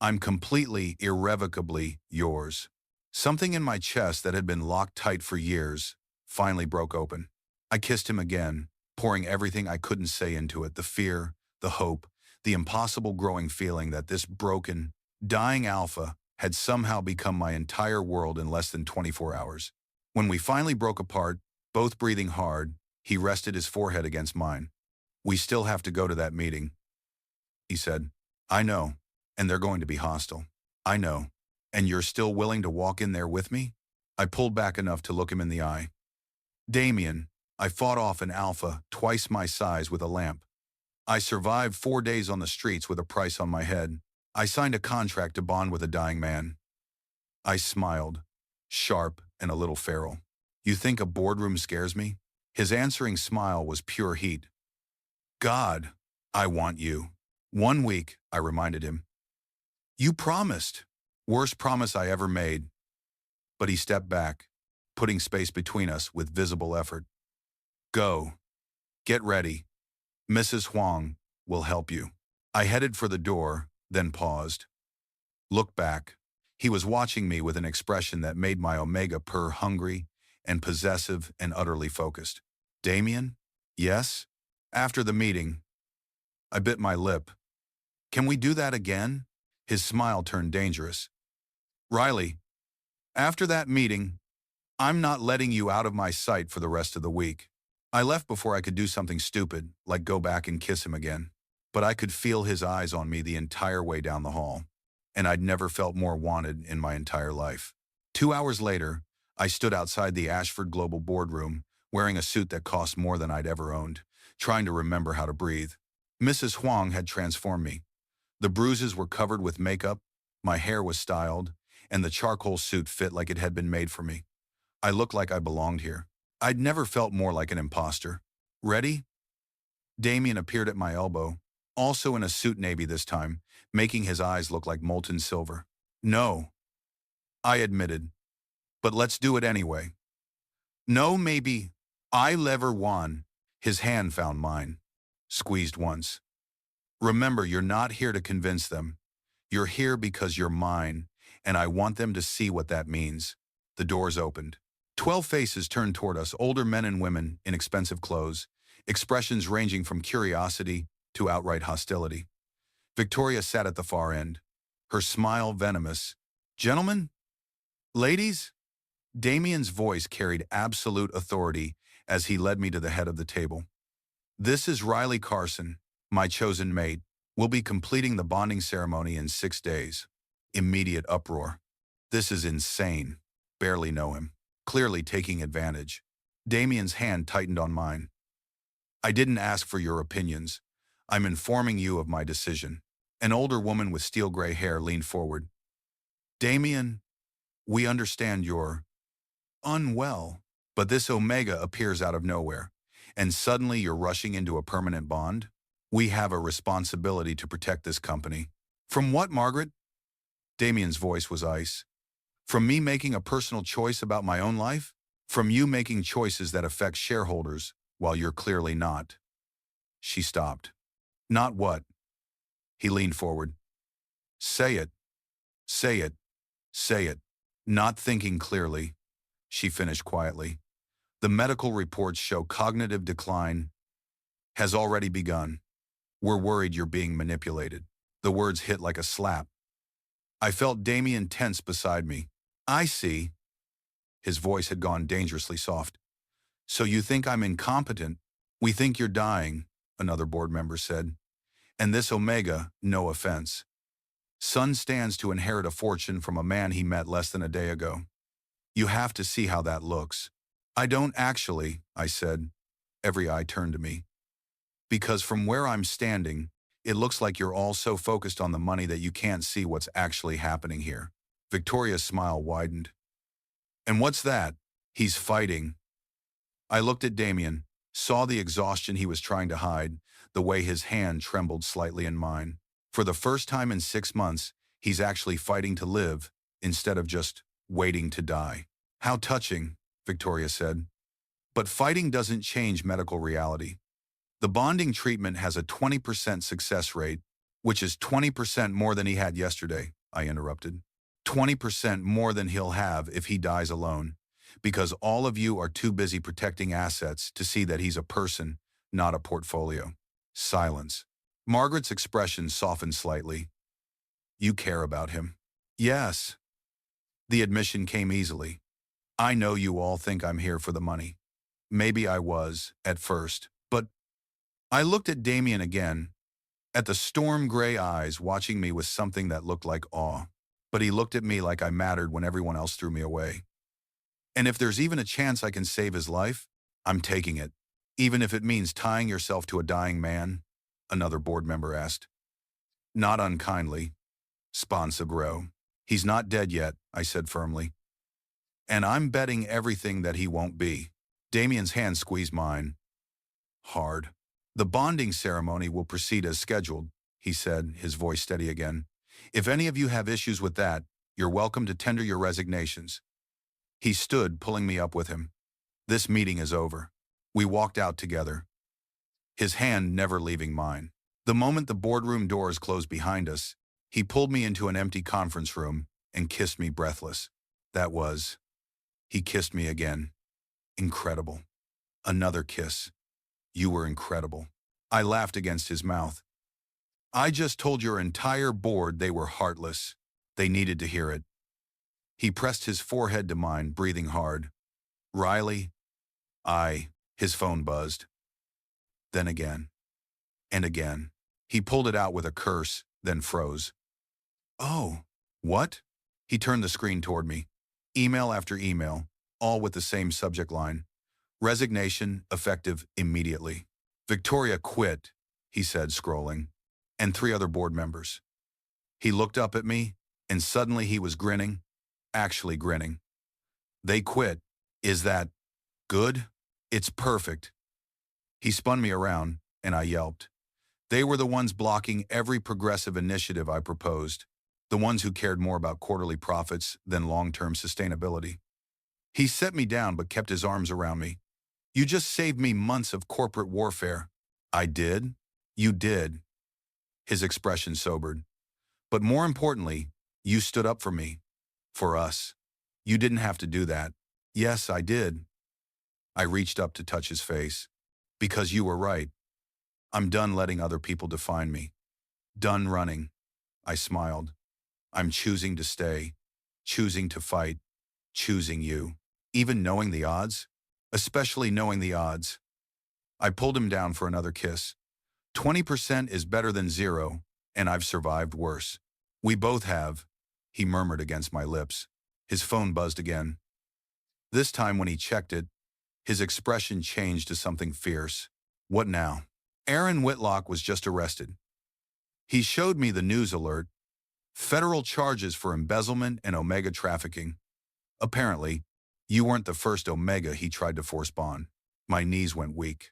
I'm completely, irrevocably yours. Something in my chest that had been locked tight for years finally broke open. I kissed him again, pouring everything I couldn't say into it, the fear, the hope, the impossible growing feeling that this broken, dying alpha had somehow become my entire world in less than 24 hours. When we finally broke apart, both breathing hard, he rested his forehead against mine. We still have to go to that meeting, he said. I know, and they're going to be hostile. I know, and you're still willing to walk in there with me? I pulled back enough to look him in the eye. Damien, I fought off an alpha twice my size with a lamp. I survived 4 days on the streets with a price on my head. I signed a contract to bond with a dying man. I smiled, sharp and a little feral. You think a boardroom scares me? His answering smile was pure heat. God, I want you. 1 week, I reminded him. You promised. Worst promise I ever made. But he stepped back, putting space between us with visible effort. Go. Get ready. Mrs. Huang will help you. I headed for the door, then paused. Looked back. He was watching me with an expression that made my omega purr, hungry and possessive and utterly focused. Damien? Yes? After the meeting, I bit my lip. Can we do that again? His smile turned dangerous. Riley, after that meeting, I'm not letting you out of my sight for the rest of the week. I left before I could do something stupid, like go back and kiss him again. But I could feel his eyes on me the entire way down the hall, and I'd never felt more wanted in my entire life. 2 hours later, I stood outside the Ashford Global boardroom, wearing a suit that cost more than I'd ever owned, trying to remember how to breathe. Mrs. Huang had transformed me. The bruises were covered with makeup, my hair was styled, and the charcoal suit fit like it had been made for me. I looked like I belonged here. I'd never felt more like an imposter. Ready? Damien appeared at my elbow, also in a suit navy this time, making his eyes look like molten silver. No, I admitted, but let's do it anyway. No, maybe. I lever one. His hand found mine. Squeezed once. Remember, you're not here to convince them. You're here because you're mine, and I want them to see what that means. The doors opened. 12 faces turned toward us, older men and women in expensive clothes, expressions ranging from curiosity to outright hostility. Victoria sat at the far end, her smile venomous. Gentlemen? Ladies? Damien's voice carried absolute authority as he led me to the head of the table. This is Riley Carson, my chosen mate. We'll be completing the bonding ceremony in 6 days. Immediate uproar. This is insane. Barely know him. Clearly taking advantage. Damien's hand tightened on mine. I didn't ask for your opinions. I'm informing you of my decision. An older woman with steel gray hair leaned forward. Damien, we understand you're unwell, but this Omega appears out of nowhere, and suddenly you're rushing into a permanent bond? We have a responsibility to protect this company. From what, Margaret? Damien's voice was ice. From me making a personal choice about my own life? From you making choices that affect shareholders while you're clearly not. She stopped. Not what? He leaned forward. Say it. Say it. Say it. Not thinking clearly. She finished quietly. The medical reports show cognitive decline has already begun. We're worried you're being manipulated. The words hit like a slap. I felt Damien tense beside me. I see. His voice had gone dangerously soft. So you think I'm incompetent? We think you're dying, another board member said. And this Omega, no offense. Son stands to inherit a fortune from a man he met less than a day ago. You have to see how that looks. I don't actually, I said. Every eye turned to me. Because from where I'm standing, it looks like you're all so focused on the money that you can't see what's actually happening here. Victoria's smile widened. And what's that? He's fighting. I looked at Damien, saw the exhaustion he was trying to hide, the way his hand trembled slightly in mine. For the first time in 6 months, he's actually fighting to live, instead of just waiting to die. How touching, Victoria said. But fighting doesn't change medical reality. The bonding treatment has a 20% success rate, which is 20% more than he had yesterday, I interrupted. 20% more than he'll have if he dies alone, because all of you are too busy protecting assets to see that he's a person, not a portfolio. Silence. Margaret's expression softened slightly. You care about him. Yes. The admission came easily. I know you all think I'm here for the money. Maybe I was, at first, but I looked at Damien again, at the storm gray eyes watching me with something that looked like awe. But he looked at me like I mattered when everyone else threw me away. And if there's even a chance I can save his life, I'm taking it. Even if it means tying yourself to a dying man, another board member asked. Not unkindly. Sponsor bro. He's not dead yet, I said firmly. And I'm betting everything that he won't be. Damien's hand squeezed mine. Hard. The bonding ceremony will proceed as scheduled, he said, his voice steady again. If any of you have issues with that, you're welcome to tender your resignations. He stood, pulling me up with him. This meeting is over. We walked out together, his hand never leaving mine. The moment the boardroom doors closed behind us, he pulled me into an empty conference room and kissed me breathless. He kissed me again. Incredible. Another kiss. You were incredible. I laughed against his mouth. I just told your entire board they were heartless. They needed to hear it. He pressed his forehead to mine, breathing hard. Riley, his phone buzzed. Then again. And again. He pulled it out with a curse, then froze. Oh, what? He turned the screen toward me. Email after email, all with the same subject line. Resignation, effective immediately. Victoria quit, he said, scrolling, and 3 other board members. He looked up at me, and suddenly he was grinning, actually grinning. They quit. Is that good? It's perfect. He spun me around, and I yelped. They were the ones blocking every progressive initiative I proposed, the ones who cared more about quarterly profits than long-term sustainability. He set me down but kept his arms around me. You just saved me months of corporate warfare. I did? You did. His expression sobered. But more importantly, you stood up for me. For us. You didn't have to do that. Yes, I did. I reached up to touch his face. Because you were right. I'm done letting other people define me. Done running. I smiled. I'm choosing to stay. Choosing to fight. Choosing you. Even knowing the odds? Especially knowing the odds. I pulled him down for another kiss. 20% is better than 0, and I've survived worse. We both have, he murmured against my lips. His phone buzzed again. This time when he checked it, his expression changed to something fierce. What now? Aaron Whitlock was just arrested. He showed me the news alert. Federal charges for embezzlement and Omega trafficking. Apparently, you weren't the first Omega he tried to force bond. My knees went weak.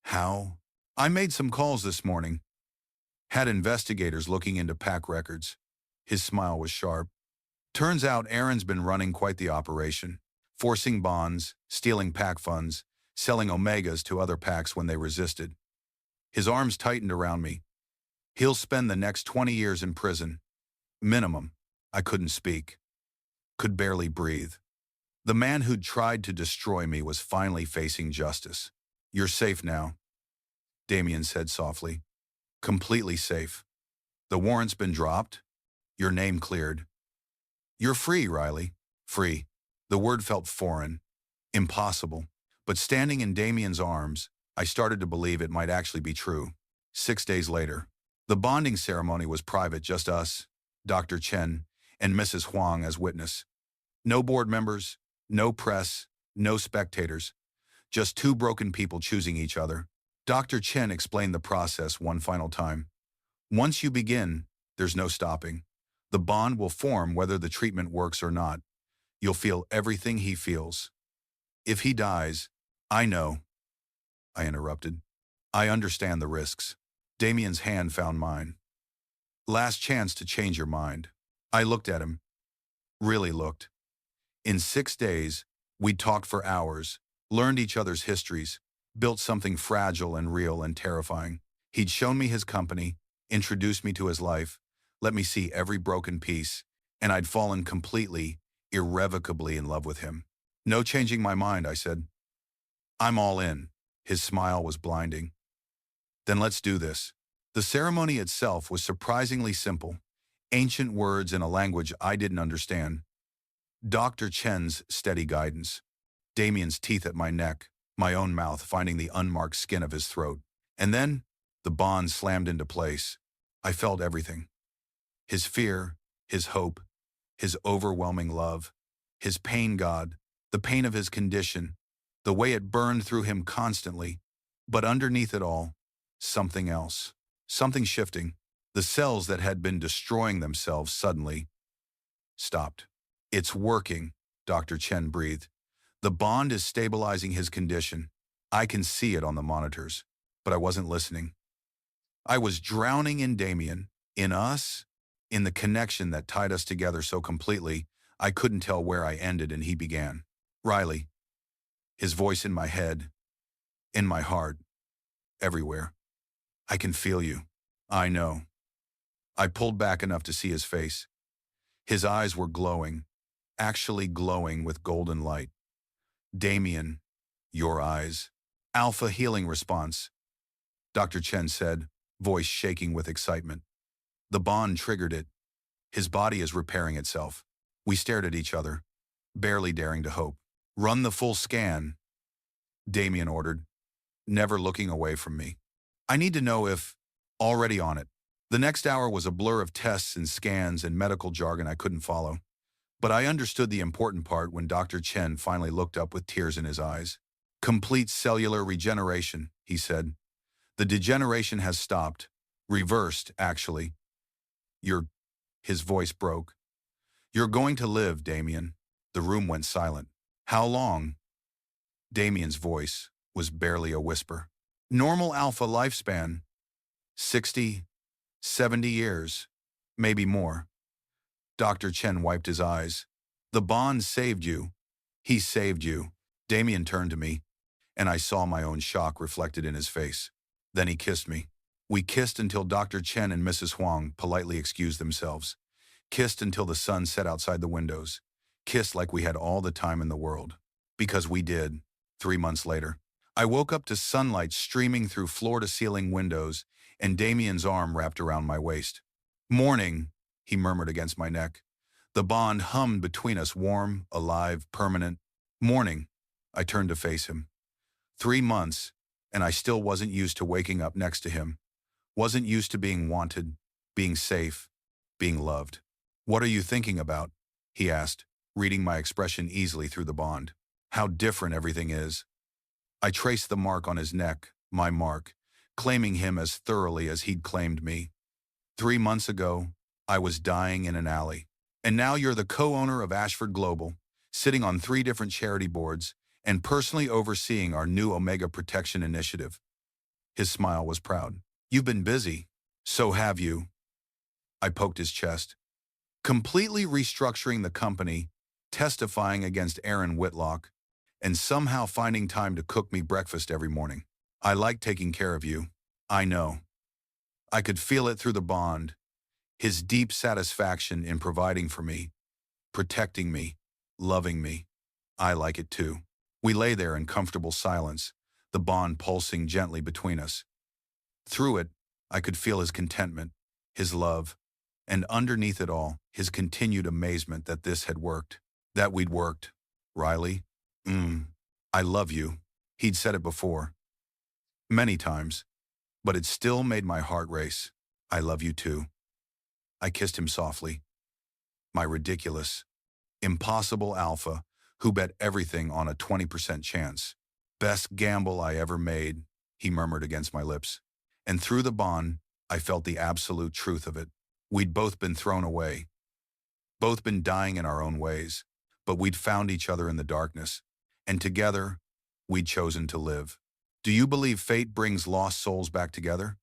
How? I made some calls this morning. Had investigators looking into PAC records. His smile was sharp. Turns out Aaron's been running quite the operation. Forcing bonds, stealing PAC funds, selling Omegas to other PACs when they resisted. His arms tightened around me. He'll spend the next 20 years in prison. Minimum. I couldn't speak. Could barely breathe. The man who'd tried to destroy me was finally facing justice. You're safe now, Damien said softly. Completely safe. The warrant's been dropped. Your name cleared. You're free, Riley. Free. The word felt foreign. Impossible. But standing in Damien's arms, I started to believe it might actually be true. 6 days later. The bonding ceremony was private, just us, Dr. Chen, and Mrs. Huang as witness. No board members, no press, no spectators. Just 2 broken people choosing each other. Dr. Chen explained the process one final time. Once you begin, there's no stopping. The bond will form whether the treatment works or not. You'll feel everything he feels. If he dies, I know. I interrupted. I understand the risks. Damien's hand found mine. Last chance to change your mind. I looked at him. Really looked. In 6 days, we'd talked for hours, learned each other's histories, built something fragile and real and terrifying. He'd shown me his company, introduced me to his life, let me see every broken piece, and I'd fallen completely, irrevocably in love with him. No changing my mind, I said. I'm all in. His smile was blinding. Then let's do this. The ceremony itself was surprisingly simple. Ancient words in a language I didn't understand. Dr. Chen's steady guidance. Damien's teeth at my neck, my own mouth finding the unmarked skin of his throat. And then, the bond slammed into place. I felt everything. His fear, his hope, his overwhelming love, his pain, God, the pain of his condition, the way it burned through him constantly. But underneath it all, something else. Something shifting. The cells that had been destroying themselves suddenly, stopped. It's working, Dr. Chen breathed. The bond is stabilizing his condition. I can see it on the monitors, but I wasn't listening. I was drowning in Damien, in us, in the connection that tied us together so completely, I couldn't tell where I ended and he began. Riley, his voice in my head, in my heart, everywhere. I can feel you. I know. I pulled back enough to see his face. His eyes were glowing, actually glowing with golden light. Damien, your eyes. Alpha healing response, Dr. Chen said, voice shaking with excitement. The bond triggered it. His body is repairing itself. We stared at each other, barely daring to hope. Run the full scan, Damien ordered, never looking away from me. I need to know if, already on it. The next hour was a blur of tests and scans and medical jargon I couldn't follow. But I understood the important part when Dr. Chen finally looked up with tears in his eyes. Complete cellular regeneration, he said. The degeneration has stopped. Reversed, actually. His voice broke. You're going to live, Damien. The room went silent. How long? Damien's voice was barely a whisper. Normal alpha lifespan. 60, 70 years. Maybe more. Dr. Chen wiped his eyes. The bond saved you. He saved you. Damien turned to me, and I saw my own shock reflected in his face. Then he kissed me. We kissed until Dr. Chen and Mrs. Huang politely excused themselves. Kissed until the sun set outside the windows. Kissed like we had all the time in the world. Because we did, 3 months later. I woke up to sunlight streaming through floor-to-ceiling windows and Damien's arm wrapped around my waist. Morning, he murmured against my neck. The bond hummed between us, warm, alive, permanent. Morning, I turned to face him. 3 months, and I still wasn't used to waking up next to him. Wasn't used to being wanted, being safe, being loved. What are you thinking about? He asked, reading my expression easily through the bond. How different everything is. I traced the mark on his neck, my mark, claiming him as thoroughly as he'd claimed me. 3 months ago, I was dying in an alley. And now you're the co-owner of Ashford Global, sitting on 3 different charity boards, and personally overseeing our new Omega Protection Initiative. His smile was proud. You've been busy. So have you. I poked his chest. Completely restructuring the company, testifying against Aaron Whitlock, and somehow finding time to cook me breakfast every morning. I like taking care of you. I know. I could feel it through the bond, his deep satisfaction in providing for me, protecting me, loving me. I like it too. We lay there in comfortable silence, the bond pulsing gently between us. Through it, I could feel his contentment, his love, and underneath it all, his continued amazement that this had worked, that we'd worked. Riley, I love you. He'd said it before. Many times, but it still made my heart race. I love you too. I kissed him softly. My ridiculous, impossible alpha who bet everything on a 20% chance. Best gamble I ever made, he murmured against my lips. And through the bond, I felt the absolute truth of it. We'd both been thrown away. Both been dying in our own ways, but we'd found each other in the darkness. And together, we'd chosen to live. Do you believe fate brings lost souls back together?